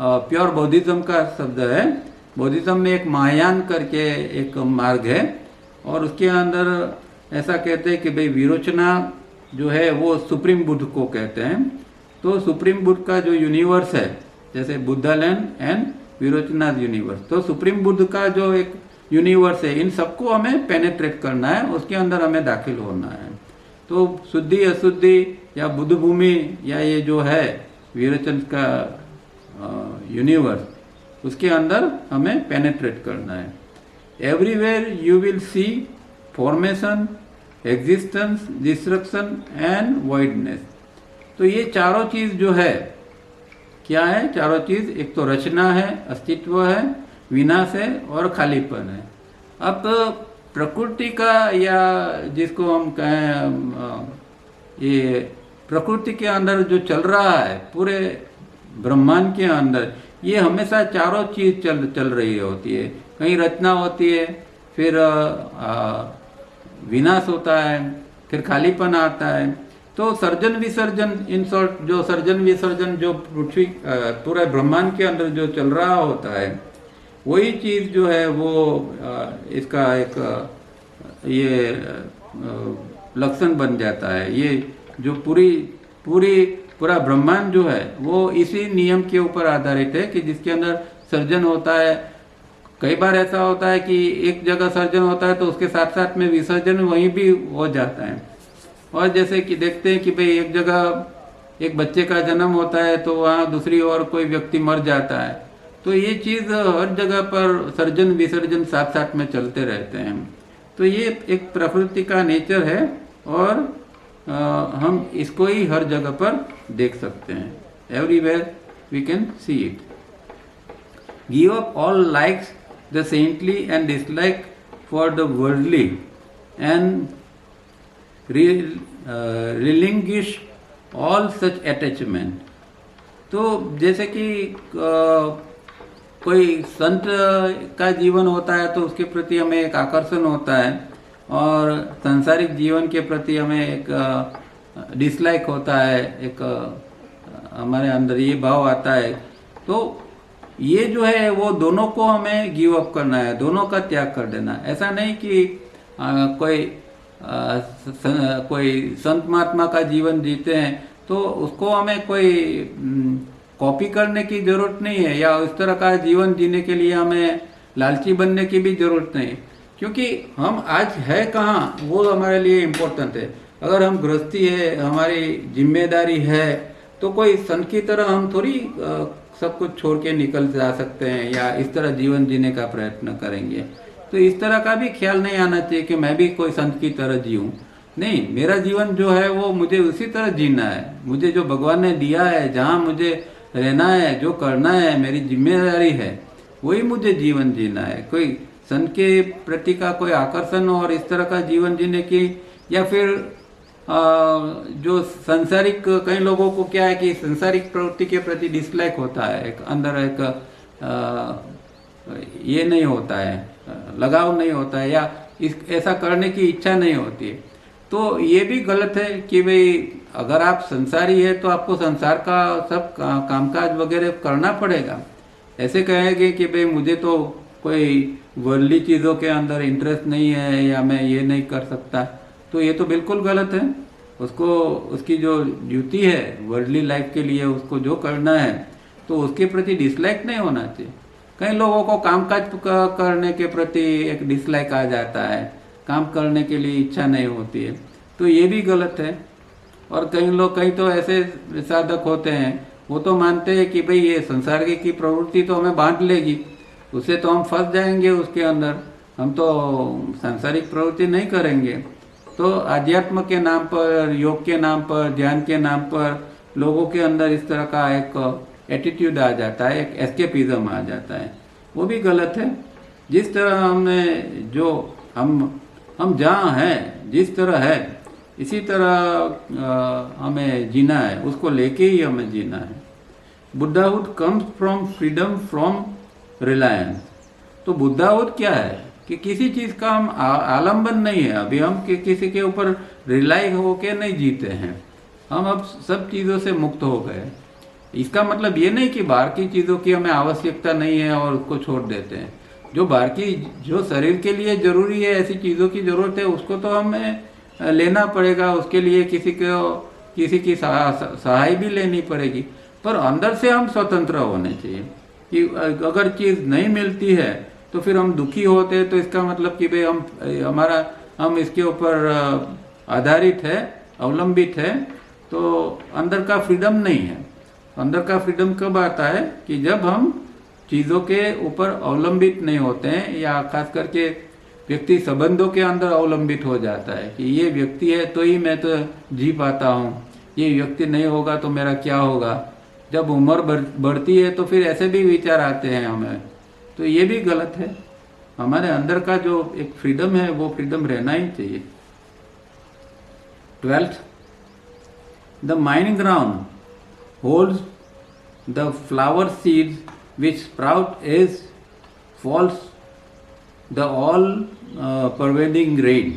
प्योर बौद्धिज्म का शब्द है। बौद्धिज्म में एक महायान करके एक मार्ग है, और उसके अंदर ऐसा कहते हैं कि भाई विरोचना जो है वो सुप्रीम बुद्ध को कहते हैं। तो सुप्रीम बुद्ध का जो यूनिवर्स है, जैसे Buddha land and Virochana universe, तो सुप्रीम बुद्ध का जो एक यूनिवर्स है, इन सबको हमें पेनेट्रेट करना है, उसके अंदर हमें दाखिल होना है। तो शुद्धि अशुद्धि या बुद्ध भूमि या ये जो है विरोचन का यूनिवर्स, उसके अंदर हमें पेनेट्रेट करना है। Everywhere you will see formation, existence, destruction and voidness. तो ये चारों चीज जो है क्या है? चारों चीज, एक तो रचना है, अस्तित्व है, विनाश है और खालीपन है। अब प्रकृति का, या जिसको हम कहें ये प्रकृति के अंदर जो चल रहा है पूरे ब्रह्मांड के अंदर, ये हमेशा चारों चीज चल रही होती है। कहीं रचना होती है, फिर विनाश होता है, फिर खालीपन आता है। तो सर्जन विसर्जन, इन शॉर्ट जो सर्जन विसर्जन जो पृथ्वी पूरे ब्रह्मांड के अंदर जो चल रहा होता है, वही चीज जो है वो इसका एक ये लक्षण बन जाता है। ये जो पूरा ब्रह्मांड जो है वो इसी नियम के ऊपर आधारित है कि जिसके अंदर सर्जन होता है। कई बार ऐसा होता है कि एक जगह सर्जन होता है तो उसके साथ साथ में विसर्जन वहीं भी हो जाता है। और जैसे कि देखते हैं कि भाई एक जगह एक बच्चे का जन्म होता है तो वहाँ दूसरी ओर कोई व्यक्ति मर जाता है। तो ये चीज़ हर जगह पर सर्जन विसर्जन साथ साथ में चलते रहते हैं। तो ये एक प्रकृति का नेचर है, और हम इसको ही हर जगह पर देख सकते हैं। Everywhere we can see it. Give up all likes the saintly and dislike for the worldly and relinquish all such attachment. तो जैसे कि कोई संत का जीवन होता है तो उसके प्रति हमें एक आकर्षण होता है, और सांसारिक जीवन के प्रति हमें एक डिसलाइक होता है, एक हमारे अंदर ये भाव आता है। तो ये जो है वो दोनों को हमें गिव अप करना है, दोनों का त्याग कर देना। ऐसा नहीं कि कोई संत महात्मा का जीवन जीते हैं तो उसको हमें कोई कॉपी करने की जरूरत नहीं है, या उस तरह का जीवन जीने के लिए हमें लालची बनने की भी जरूरत नहीं, क्योंकि हम आज है कहाँ वो हमारे लिए इम्पोर्टेंट है। अगर हम गृहस्थी है, हमारी जिम्मेदारी है, तो कोई संत की तरह हम थोड़ी सब कुछ छोड़ के निकल जा सकते हैं या इस तरह जीवन जीने का प्रयत्न करेंगे। तो इस तरह का भी ख्याल नहीं आना चाहिए कि मैं भी कोई संत की तरह जीऊँ। नहीं, मेरा जीवन जो है वो मुझे उसी तरह जीना है। मुझे जो भगवान ने दिया है, जहाँ मुझे रहना है, जो करना है, मेरी जिम्मेदारी है, वही मुझे जीवन जीना है। कोई संत के प्रति का कोई आकर्षण और इस तरह का जीवन जीने की, या फिर जो सांसारिक, कई लोगों को क्या है कि सांसारिक प्रवृत्ति के प्रति डिसलाइक होता है, एक अंदर एक ये नहीं होता है, लगाव नहीं होता है, या ऐसा करने की इच्छा नहीं होती है। तो ये भी गलत है कि भाई अगर आप संसारी है तो आपको संसार का सब कामकाज वगैरह करना पड़ेगा। ऐसे कहेंगे कि भाई मुझे तो कोई वर्ल्डली चीज़ों के अंदर इंटरेस्ट नहीं है, या मैं ये नहीं कर सकता, तो ये तो बिल्कुल गलत है। उसको उसकी जो ड्यूटी है वर्ल्डली लाइफ के लिए, उसको जो करना है तो उसके प्रति डिसलाइक नहीं होना चाहिए। कई लोगों को कामकाज करने के प्रति एक डिसलाइक आ जाता है, काम करने के लिए इच्छा नहीं होती है, तो ये भी गलत है। और कई तो ऐसे साधक होते हैं, वो तो मानते हैं कि भाई ये संसार की प्रवृत्ति तो हमें बांध लेगी, उससे तो हम फंस जाएंगे उसके अंदर, हम तो सांसारिक प्रवृत्ति नहीं करेंगे। तो अध्यात्म के नाम पर, योग के नाम पर, ध्यान के नाम पर लोगों के अंदर इस तरह का एक एटीट्यूड आ जाता है, एक एस्केपिज्म आ जाता है, वो भी गलत है। जिस तरह हमने जो हम जहाँ हैं जिस तरह है इसी तरह हमें जीना है, उसको लेके ही हमें जीना है। Buddhahood comes from freedom from reliance. तो बुद्धाहुड क्या है कि किसी चीज़ का हम आलम्बन नहीं है, अभी हम किसी के ऊपर रिलाई होके नहीं जीते हैं, हम अब सब चीज़ों से मुक्त हो गए। इसका मतलब ये नहीं कि बाहर की चीज़ों की हमें आवश्यकता नहीं है और उसको छोड़ देते हैं। जो बाहर की जो शरीर के लिए जरूरी है, ऐसी चीज़ों की ज़रूरत है, उसको तो हमें लेना पड़ेगा, उसके लिए किसी की सहाय भी लेनी पड़ेगी, पर अंदर से हम स्वतंत्र होने चाहिए। कि अगर चीज़ नहीं मिलती है तो फिर हम दुखी होते हैं, तो इसका मतलब कि भाई हम इसके ऊपर आधारित है, अवलंबित है, तो अंदर का फ्रीडम नहीं है। अंदर का फ्रीडम कब आता है कि जब हम चीज़ों के ऊपर अवलंबित नहीं होते हैं, या खास करके व्यक्ति संबंधों के अंदर अवलंबित हो जाता है कि ये व्यक्ति है तो ही मैं तो जी पाता हूँ, ये व्यक्ति नहीं होगा तो मेरा क्या होगा। जब उम्र बढ़ती है तो फिर ऐसे भी विचार आते हैं हमें, तो ये भी गलत है। हमारे अंदर का जो एक फ्रीडम है वो फ्रीडम रहना ही चाहिए। 12th, the mining ground holds the flower seeds which sprout as falls the all pervading rain।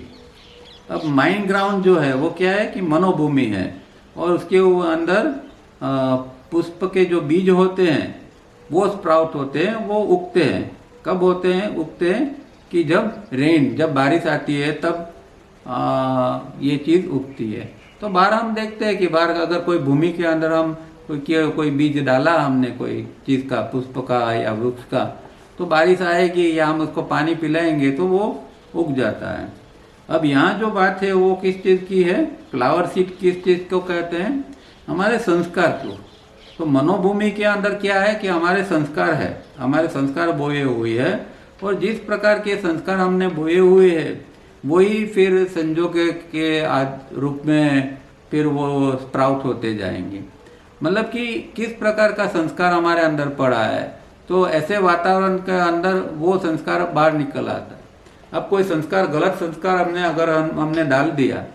अब माइंड ग्राउंड जो है वो क्या है कि मनोभूमि है, और उसके अंदर पुष्प के जो बीज होते हैं वो स्प्राउट होते हैं, वो उगते हैं। कब होते हैं? उगते हैं कि जब बारिश आती है तब ये चीज़ उगती है। तो बाहर हम देखते हैं कि बाहर अगर कोई भूमि के अंदर हम कोई बीज डाला हमने कोई चीज़ का, पुष्प का या वृक्ष का, तो बारिश आएगी या हम उसको पानी पिलाएंगे तो वो उग जाता है। अब यहाँ जो बात है वो किस चीज़ की है? फ्लावर सीड किस चीज़ को कहते हैं? हमारे संस्कार को। तो मनोभूमि के अंदर क्या है कि हमारे संस्कार है, हमारे संस्कार बोए हुए है, और जिस प्रकार के संस्कार हमने बोए हुए हैं वही फिर संजोग के रूप में फिर वो स्प्राउट होते जाएंगे। मतलब कि किस प्रकार का संस्कार हमारे अंदर पड़ा है, तो ऐसे वातावरण के अंदर वो संस्कार बाहर निकल आता है। अब कोई संस्कार, गलत संस्कार हमने डाल दिया,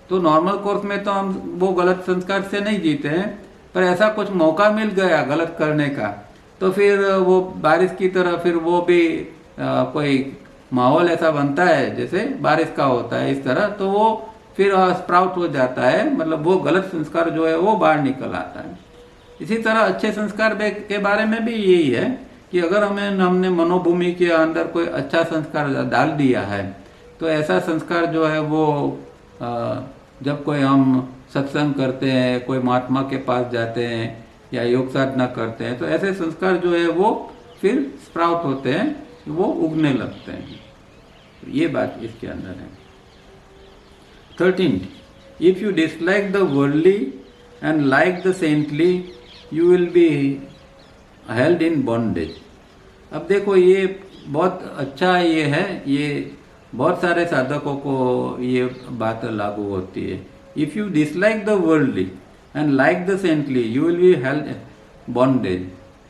तो नॉर्मल कोर्स में तो हम वो गलत संस्कार से नहीं जीते हैं, पर ऐसा कुछ मौका मिल गया गलत करने का, तो फिर वो बारिश की तरह फिर वो भी कोई माहौल ऐसा बनता है जैसे बारिश का होता है इस तरह, तो वो फिर स्प्राउट हो जाता है। मतलब वो गलत संस्कार जो है वो बाहर निकल आता है। इसी तरह अच्छे संस्कार के बारे में भी यही है कि अगर हमने मनोभूमि के अंदर कोई अच्छा संस्कार डाल दिया है, तो ऐसा संस्कार जो है वो जब कोई हम सत्संग करते हैं, कोई महात्मा के पास जाते हैं या योग साधना करते हैं, तो ऐसे संस्कार जो है वो फिर स्प्राउट होते हैं, वो उगने लगते हैं। ये बात इसके अंदर है। 13. If you dislike the worldly and like the saintly, you will be held in bondage। अब देखो ये बहुत अच्छा ये है, ये बहुत सारे साधकों को ये बात लागू होती है। If you dislike the worldly and like the saintly, you will be held bondage।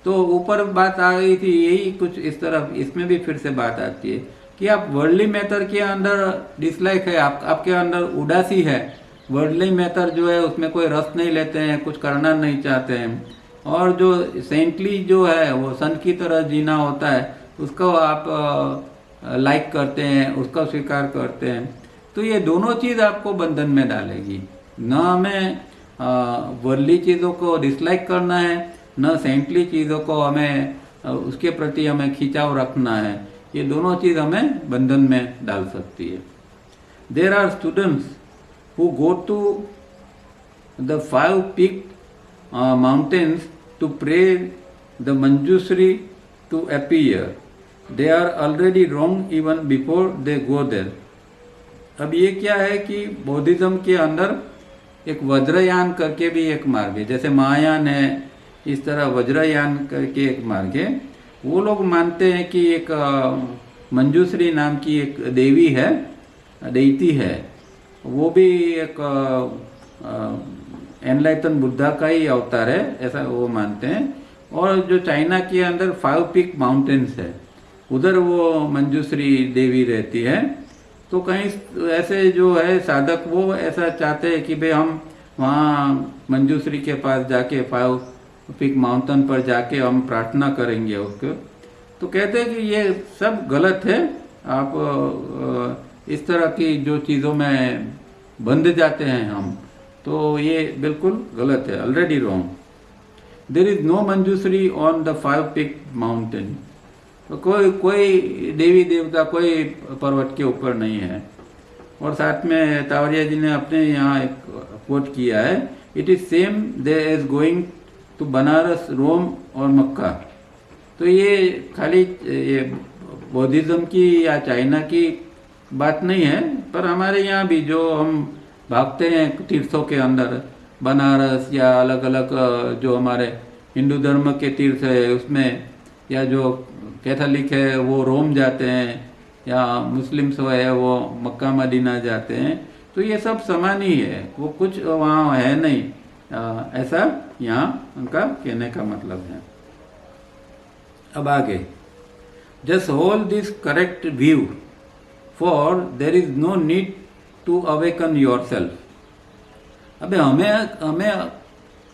तो ऊपर बात आ गई थी, यही कुछ इस तरफ इसमें भी फिर से बात आती है कि आप वर्ल्डली मेथड के अंदर डिसलाइक है, आपके अंदर उदासी है, वर्ल्डली मेथड जो है उसमें कोई रस नहीं लेते हैं, कुछ करना नहीं चाहते हैं, और जो सेंटली जो है वो संत की तरह जीना होता है उसको आप लाइक करते हैं, उसका स्वीकार करते हैं, तो ये दोनों चीज़ आपको बंधन में डालेगी। न हमें वर्ल्डली चीज़ों को डिसलाइक करना है, न सेंटली चीज़ों को हमें उसके प्रति हमें खिंचाव रखना है। ये दोनों चीज़ हमें बंधन में डाल सकती है। There are students who go to the 5 peaked mountains to pray the Manjushri to appear। They are already wrong even before they go there। अब ये क्या है कि बौद्धिज्म के अंदर एक वज्रयान करके भी एक मार्ग है, जैसे महायान है इस तरह वज्रयान करके एक मार्ग है। वो लोग मानते हैं कि एक मंजूश्री नाम की एक देवी है, देवती है, वो भी एक एनलाइटन बुद्धा का ही अवतार है, ऐसा वो मानते हैं। और जो चाइना के अंदर 5 पीक माउंटेन्स है, उधर वो मंजूश्री देवी रहती है। तो कहीं ऐसे जो है साधक वो ऐसा चाहते हैं कि भाई हम वहाँ मंजूश्री के पास जाके 5 पीक माउंटेन पर जाके हम प्रार्थना करेंगे उसको। तो कहते हैं कि ये सब गलत है, आप इस तरह की जो चीज़ों में बंध जाते हैं हम, तो ये बिल्कुल गलत है, already wrong. There is no Manjushri on the 5 peak mountain. तो कोई देवी देवता कोई पर्वत के ऊपर नहीं है। और साथ में तावरिया जी ने अपने यहाँ एक कोट किया है, it is same they is going to Banaras, Rome और मक्का। तो ये खाली ये बौद्धिज्म की या चाइना की बात नहीं है, पर हमारे यहाँ भी जो हम भागते हैं तीर्थों के अंदर, बनारस या अलग अलग जो हमारे हिंदू धर्म के तीर्थ है उसमें, या जो कैथोलिक है वो रोम जाते हैं, या मुस्लिम्स है वो मक्का मदीना जाते हैं। तो ये सब समान ही है, वो कुछ वहाँ है नहीं, ऐसा यहाँ उनका कहने का मतलब है। अब आगे, just hold this correct view for there is no need to awaken your self. अबे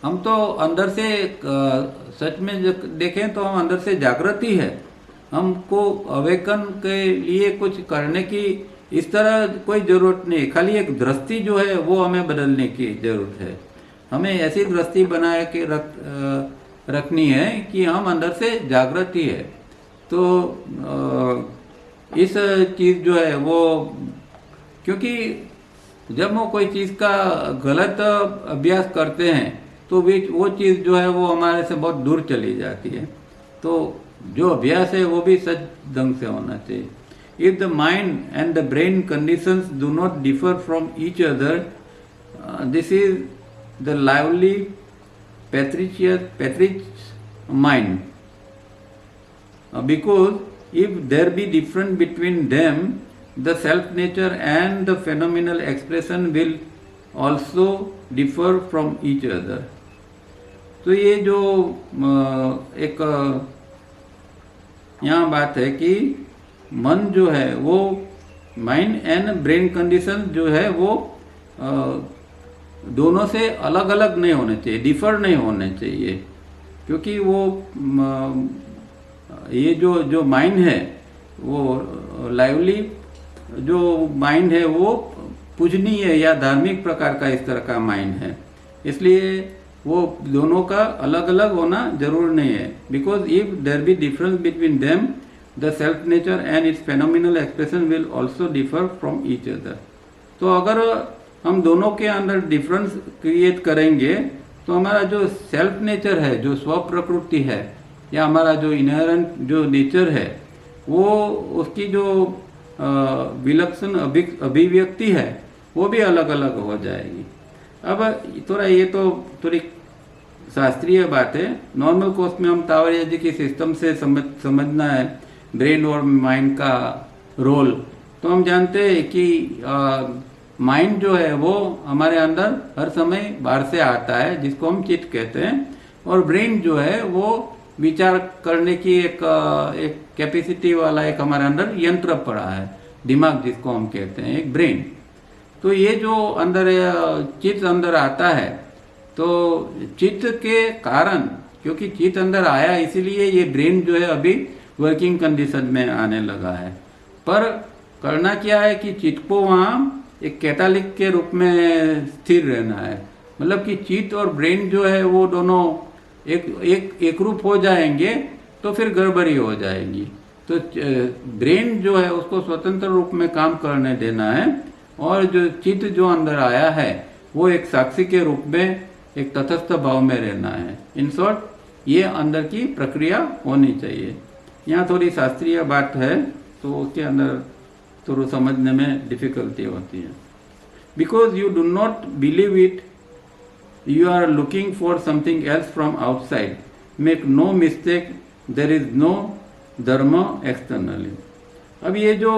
हम तो अंदर से सच में देखें तो हम अंदर से जागृत ही है, हमको अवेकन के लिए कुछ करने की इस तरह कोई ज़रूरत नहीं, खाली एक दृष्टि जो है वो हमें बदलने की ज़रूरत है। हमें ऐसी दृष्टि बना के रखनी है कि हम अंदर से जागृत ही है। तो इस चीज़ जो है वो, क्योंकि जब वो कोई चीज़ का गलत अभ्यास करते हैं तो वो चीज़ जो है वो हमारे से बहुत दूर चली जाती है। तो जो अभ्यास है वो भी सच ढंग से होना चाहिए। If the mind and the brain conditions do not differ from each other, this is the lively patriarch mind, because if there be difference between them, the self nature and the phenomenal expression will also differ from each other. तो ये जो एक यहाँ बात है कि मन जो है वो माइंड एंड ब्रेन कंडीशन जो है वो दोनों से अलग अलग नहीं होने चाहिए, डिफर नहीं होने चाहिए। क्योंकि वो ये जो माइंड है वो लाइवली जो माइंड है वो पूजनीय या धार्मिक प्रकार का इस तरह का माइंड है, इसलिए वो दोनों का अलग अलग होना जरूर नहीं है। Because if there be difference between them, the self nature and its phenomenal expression will also differ from each other. तो अगर हम दोनों के अंदर डिफरेंस क्रिएट करेंगे तो हमारा जो सेल्फ नेचर है, जो स्व प्रकृति है, या हमारा जो इनहेरेंट जो नेचर है, वो उसकी जो विलक्षण अभिव्यक्ति है वो भी अलग अलग हो जाएगी। अब थोड़ा ये तो थोड़ी शास्त्रीय बात है, नॉर्मल कोर्स में हम तावरिया जी की सिस्टम से समझना है ब्रेन और माइंड का रोल। तो हम जानते हैं कि माइंड जो है वो हमारे अंदर हर समय बाहर से आता है, जिसको हम चित्त कहते हैं, और ब्रेन जो है वो विचार करने की एक कैपेसिटी वाला एक हमारे अंदर यंत्र पड़ा है, दिमाग जिसको हम कहते हैं, एक ब्रेन। तो ये जो अंदर चित्त अंदर आता है, तो चित्त के कारण, क्योंकि चित्त अंदर आया इसीलिए ये ब्रेन जो है अभी वर्किंग कंडीशन में आने लगा है। पर करना क्या है कि चित्त को वहाँ एक कैथोलिक के रूप में स्थिर रहना है। मतलब कि चित्त और ब्रेन जो है वो दोनों एक रूप हो जाएंगे तो फिर गड़बड़ी हो जाएगी। तो ब्रेन जो है उसको स्वतंत्र रूप में काम करने देना है, और जो चित्त जो अंदर आया है वो एक साक्षी के रूप में एक तटस्थ भाव में रहना है। इन शॉर्ट ये अंदर की प्रक्रिया होनी चाहिए। यहाँ थोड़ी शास्त्रीय बात है तो उसके अंदर थोड़ा समझने में डिफिकल्टी होती है। Because you do not believe it, you are looking for something else from outside. Make no mistake, there is no dharma externally. अब ये जो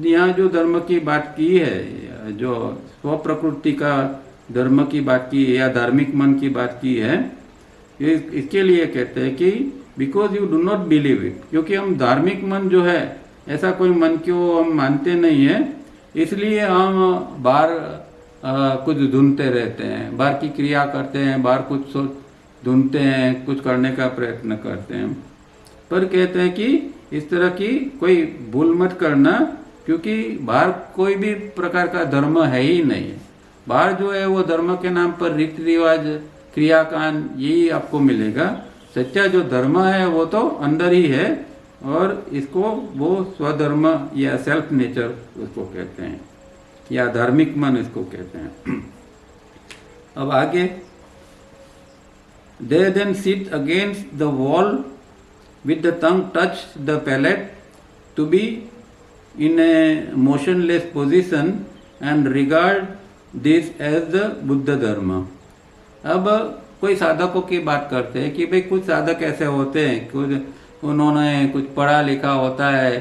यहाँ जो धर्म की बात की है, जो स्व प्रकृति का धर्म की बात की है या धार्मिक मन की बात की है, ये इसके लिए कहते हैं कि because you do not believe it, क्योंकि हम धार्मिक मन जो है ऐसा कोई मन को हम मानते नहीं है, इसलिए हम बाहर कुछ ढूंढते रहते हैं, बाहर की क्रिया करते हैं, बाहर कुछ ढूंढते हैं, कुछ करने का प्रयत्न करते हैं। पर कहते हैं कि इस तरह की कोई भूल मत करना, क्योंकि बाहर कोई भी प्रकार का धर्म है ही नहीं। बाहर जो है वो धर्म के नाम पर रीति रिवाज, क्रियाकांड यही आपको मिलेगा। सच्चा जो धर्म है वो तो अंदर ही है, और इसको वो स्वधर्म या सेल्फ नेचर उसको कहते हैं, या धार्मिक मन इसको कहते हैं। अब आगे, they then sit against the wall with the tongue touch the palate to be in a motionless position and regard this as the Buddha धर्म। अब कोई साधकों की बात करते हैं कि भाई कुछ साधक ऐसे होते हैं, कुछ उन्होंने कुछ पढ़ा लिखा होता है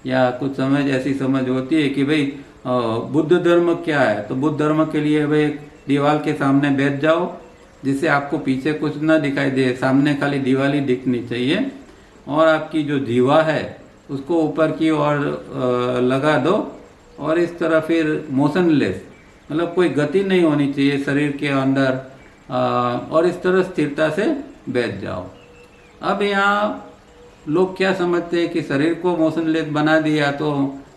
या कुछ समझ ऐसी समझ होती है कि भाई बुद्ध धर्म क्या है, तो बुद्ध धर्म के लिए भाई दीवार के सामने बैठ जाओ जिससे आपको पीछे कुछ ना दिखाई दे, सामने खाली दीवार ही दिखनी चाहिए, और आपकी जो जीवा है उसको ऊपर की ओर लगा दो, और इस तरह फिर मोशनलेस, मतलब कोई गति नहीं होनी चाहिए शरीर के अंदर, और इस तरह स्थिरता से बैठ जाओ। अब यहाँ लोग क्या समझते हैं कि शरीर को मोशनलेस बना दिया तो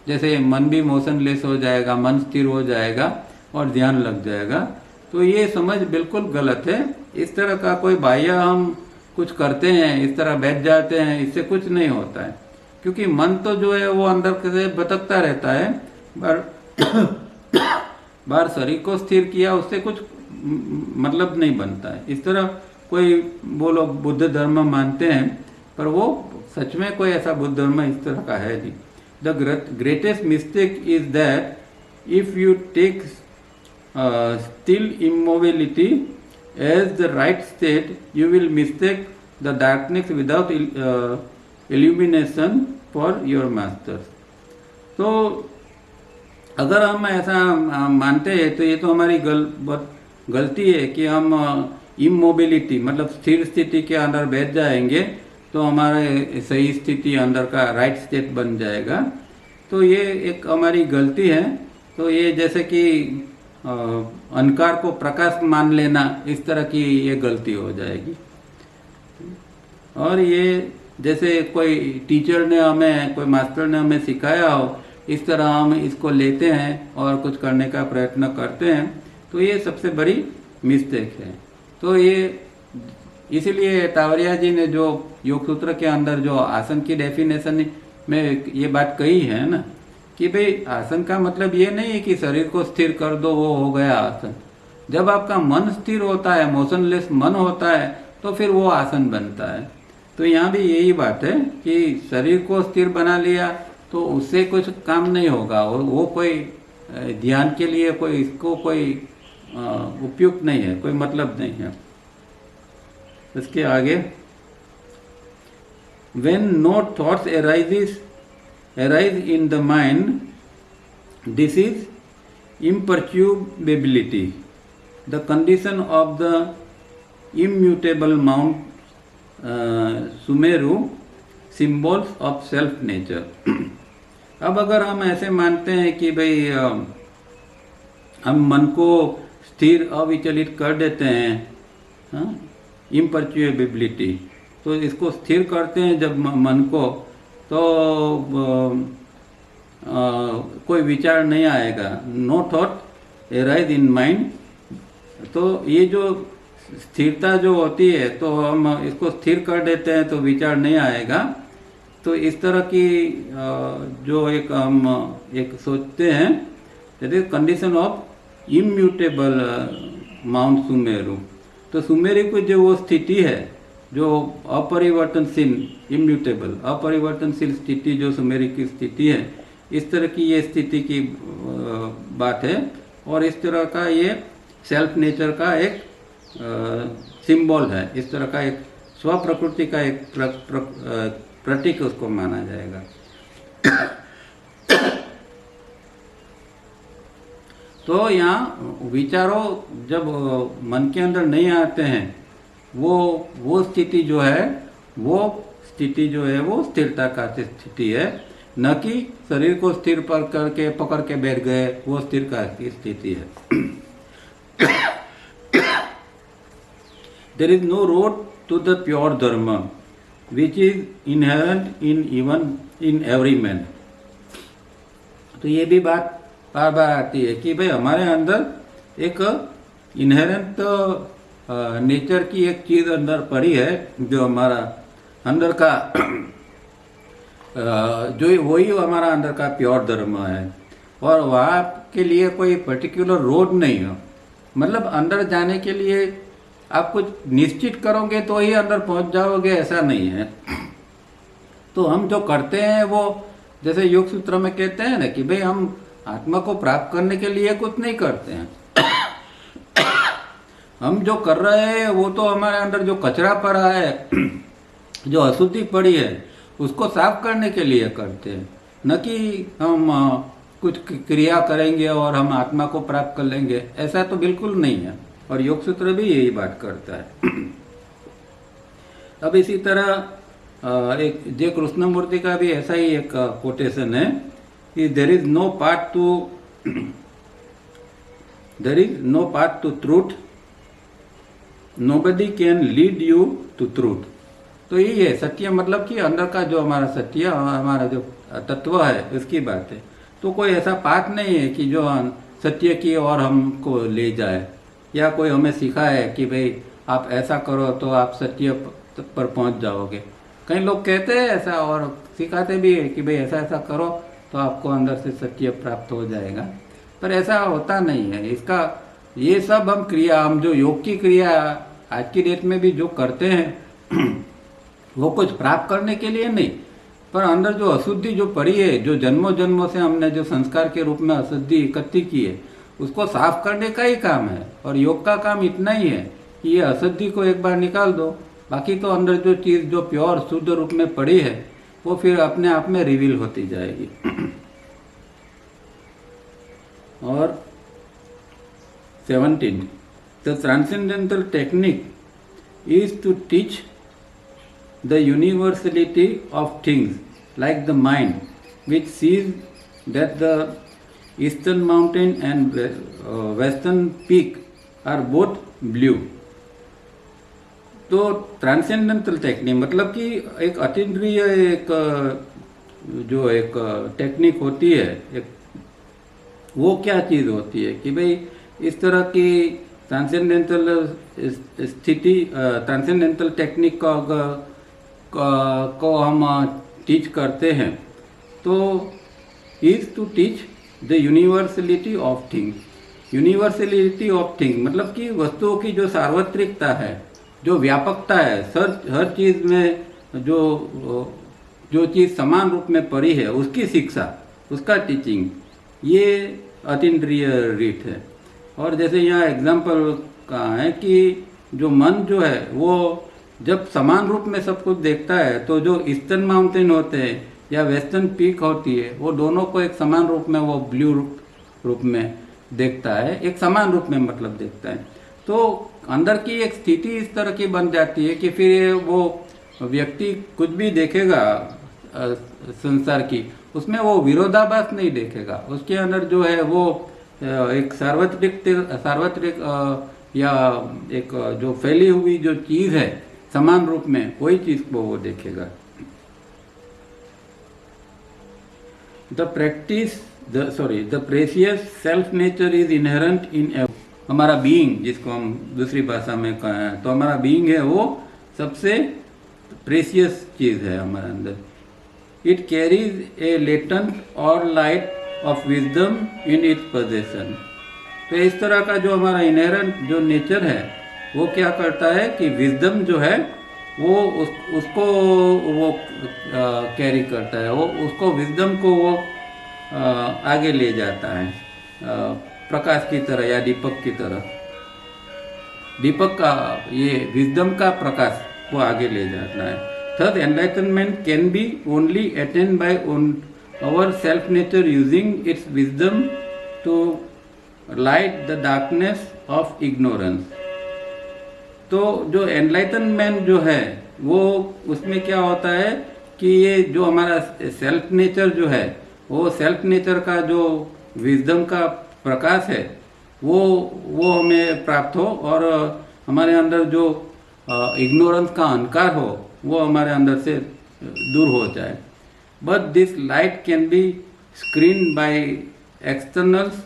जैसे मन भी मोशनलेस हो जाएगा, मन स्थिर हो जाएगा और ध्यान लग जाएगा। तो ये समझ बिल्कुल गलत है। इस तरह का कोई बाह्य हम कुछ करते हैं, इस तरह बैठ जाते हैं, इससे कुछ नहीं होता है, क्योंकि मन तो जो है वो अंदर से भटकता रहता है। बाहर शरीर को स्थिर किया उससे कुछ मतलब नहीं बनता है। इस तरह कोई वो लोग बुद्ध धर्म मानते हैं, पर वो सच में कोई ऐसा बुद्ध धर्म इस तरह का है नहीं। The greatest mistake is that if you take still immobility as the right state, you will mistake the darkness without illumination for your masters। तो अगर हम ऐसा मानते हैं तो ये तो हमारी गलती है कि हम इमोबिलिटी मतलब स्थिर स्थिति के अंदर बैठ जाएंगे तो हमारे सही स्थिति अंदर का राइट स्टेट बन जाएगा। तो ये एक हमारी गलती है। तो ये जैसे कि अंधकार को प्रकाश मान लेना, इस तरह की ये गलती हो जाएगी। और ये जैसे कोई टीचर ने हमें, कोई मास्टर ने हमें सिखाया हो, इस तरह हम इसको लेते हैं और कुछ करने का प्रयत्न करते हैं, तो ये सबसे बड़ी मिस्टेक है। तो ये इसीलिए तावरिया जी ने जो योग सूत्र के अंदर जो आसन की डेफिनेशन में ये बात कही है ना, कि भाई आसन का मतलब ये नहीं है कि शरीर को स्थिर कर दो वो हो गया आसन। जब आपका मन स्थिर होता है, मोशनलेस मन होता है, तो फिर वो आसन बनता है। तो यहाँ भी यही बात है कि शरीर को स्थिर बना लिया तो उससे कुछ काम नहीं होगा, और वो कोई ध्यान के लिए कोई इसको कोई उपयुक्त नहीं है, कोई मतलब नहीं है। इसके आगे, when no thoughts arise in the mind, this is imperturbability, the condition of the immutable Mount Sumeru, symbols of self nature। अब अगर हम ऐसे मानते हैं कि भाई हम मन को स्थिर अविचलित कर देते हैं, इम्पर्च्युएबिलिटी, तो इसको स्थिर करते हैं जब मन को, तो कोई विचार नहीं आएगा। No thought arise in mind. तो ये जो स्थिरता जो होती है, तो हम इसको स्थिर कर देते हैं तो विचार नहीं आएगा। तो इस तरह की जो हम एक सोचते हैं, that is condition of immutable mount Sumeru. तो सुमेरु की जो वो स्थिति है, जो अपरिवर्तनशील, इम्यूटेबल अपरिवर्तनशील स्थिति जो सुमेरु की स्थिति है, इस तरह की ये स्थिति की बात है। और इस तरह का ये सेल्फ नेचर का एक सिंबल है, इस तरह का एक स्व प्रकृति का एक प्रतीक उसको माना जाएगा। तो यहाँ विचारों जब मन के अंदर नहीं आते हैं, वो स्थिति जो है वो स्थिरता का स्थिति है, न कि शरीर को स्थिर पकड़ के बैठ गए वो स्थिर का स्थिति है। There is no road to the pure dharma which is inherent in every man। तो ये भी बात बार बार आती है कि भाई हमारे अंदर एक इनहेरेंट नेचर की एक चीज अंदर पड़ी है, जो हमारा अंदर का जो वही हमारा अंदर का प्योर धर्म है, और वहाँ के लिए कोई पर्टिकुलर रोड नहीं है। मतलब अंदर जाने के लिए आप कुछ निश्चित करोगे तो ही अंदर पहुंच जाओगे, ऐसा नहीं है। तो हम जो करते हैं वो जैसे योग सूत्र में कहते हैं ना कि भाई हम आत्मा को प्राप्त करने के लिए कुछ नहीं करते हैं। हम जो कर रहे हैं वो तो हमारे अंदर जो कचरा पड़ा है, जो अशुद्धि पड़ी है, उसको साफ करने के लिए करते हैं, न कि हम कुछ क्रिया करेंगे और हम आत्मा को प्राप्त कर लेंगे, ऐसा तो बिल्कुल नहीं है। और योग सूत्र भी यही बात करता है। अब इसी तरह एक जय कृष्णमूर्ति का भी ऐसा ही एक कोटेशन है कि there is no path to truth, nobody can lead you to truth. तो यही है सत्य, मतलब कि अंदर का जो हमारा सत्य, हमारा जो तत्व है उसकी बात है। तो कोई ऐसा पाथ नहीं है कि जो सत्य की ओर हमको ले जाए, या कोई हमें सिखाए कि भाई आप ऐसा करो तो आप सत्य पर पहुंच जाओगे। कई लोग कहते हैं ऐसा और सिखाते भी है कि भाई ऐसा ऐसा करो तो आपको अंदर से सत्य प्राप्त हो जाएगा, पर ऐसा होता नहीं है। इसका ये सब हम जो योग की क्रिया आज की डेट में भी जो करते हैं वो कुछ प्राप्त करने के लिए नहीं, पर अंदर जो अशुद्धि जो पड़ी है, जो जन्मों जन्मों से हमने जो संस्कार के रूप में अशुद्धि इकट्ठी की है, उसको साफ करने का ही काम है। और योग का काम इतना ही है कि ये अशुद्धि को एक बार निकाल दो, बाकी तो अंदर जो चीज़ जो प्योर शुद्ध रूप में पड़ी है वो फिर अपने आप में रिवील होती जाएगी। और 17 the transcendental technique is to teach the universality of things, like the mind which sees that the eastern mountain and western peak are both blue। तो ट्रांसेंडेंटल टेक्निक मतलब कि एक अतीन्द्रिय एक टेक्निक होती है, एक वो क्या चीज़ होती है कि भाई इस तरह की ट्रांसेंडेंटल स्थिति, ट्रांसेंडेंटल टेक्निक को हम टीच करते हैं, तो is to teach the universality of things. Universality of thing मतलब कि वस्तुओं की जो सार्वत्रिकता है, जो व्यापकता है, हर चीज़ में जो चीज़ समान रूप में पड़ी है उसकी शिक्षा, उसका टीचिंग, ये अतीन्द्रिय रीत है। और जैसे यहाँ एग्जाम्पल कहा है कि जो मन जो है वो जब समान रूप में सब कुछ देखता है, तो जो ईस्टर्न माउंटेन होते हैं या वेस्टर्न पीक होती है, वो दोनों को एक समान रूप में वो ब्लू रूप में देखता है, एक समान रूप में मतलब देखता है। तो अंदर की एक स्थिति इस तरह की बन जाती है कि फिर वो व्यक्ति कुछ भी देखेगा संसार की, उसमें वो विरोधाभास नहीं देखेगा। उसके अंदर जो है वो एक सार्वत्रिक या एक जो फैली हुई जो चीज़ है समान रूप में, वही चीज को वो देखेगा। The precious self nature is inherent इन हमारा बीइंग, जिसको हम दूसरी भाषा में कहें तो हमारा बीइंग है वो सबसे प्रेसियस चीज है हमारे अंदर। इट कैरीज ए लेटेंट और light of wisdom in its possession. तो इस तरह का जो हमारा इनहेरेंट जो नेचर है वो क्या करता है कि विजडम जो है वो उसको वो कैरी करता है, वो उसको विजडम को वो आगे ले जाता है, प्रकाश की तरह या दीपक की तरह। दीपक का ये विजडम का प्रकाश को आगे ले जाता है। Third enlightenment can be only attained by our self nature using its wisdom to light the darkness of ignorance. तो जो एनलाइटनमेंट जो है वो उसमें क्या होता है कि ये जो हमारा सेल्फ नेचर जो है, वो सेल्फ नेचर का जो विजडम का प्रकाश है वो हमें प्राप्त हो और हमारे अंदर जो इग्नोरेंस का अंधकार हो वो हमारे अंदर से दूर हो जाए। But this light can be screen by externals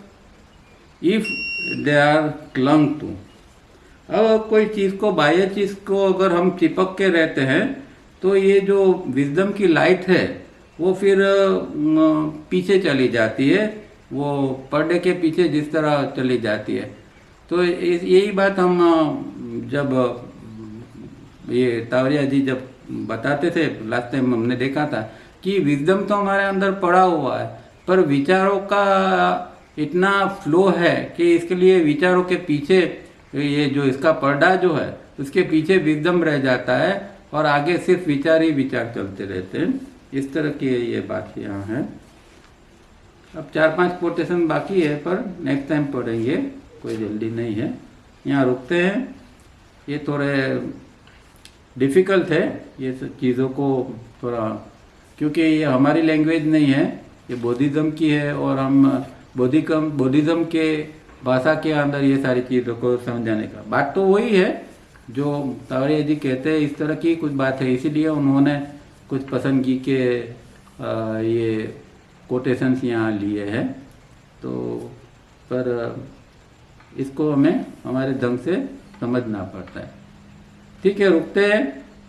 if they are clung to. अब कोई चीज़ को, बाह्य चीज़ को अगर हम चिपक के रहते हैं तो ये जो विजडम की लाइट है वो फिर पीछे चली जाती है, वो पर्दे के पीछे जिस तरह चली जाती है। तो यही बात हम जब ये तावरिया जी जब बताते थे लास्ट टाइम हमने देखा था कि विजडम तो हमारे अंदर पड़ा हुआ है, पर विचारों का इतना फ्लो है कि इसके लिए विचारों के पीछे ये जो इसका पर्दा जो है उसके पीछे विजडम रह जाता है और आगे सिर्फ विचार ही विचार चलते रहते हैं। इस तरह की ये बात यहाँ है। अब 4-5 कोटेशन बाकी है पर नेक्स्ट टाइम पढ़ेंगे, कोई जल्दी नहीं है। यहाँ रुकते हैं। ये थोड़े डिफ़िकल्ट है ये सब चीज़ों को थोड़ा, क्योंकि ये हमारी लैंग्वेज नहीं है, ये बुद्धिज़्म की है और हम बुद्धिज़्म के भाषा के अंदर ये सारी चीज़ों को समझाने का बात तो वही है जो तावरिया जी कहते हैं। इस तरह की कुछ बात है, इसीलिए उन्होंने कुछ पसंदगी के ये कोटेशंस यहाँ लिए हैं। तो पर इसको हमें हमारे ढंग से समझना पड़ता है। ठीक है, रुकते हैं।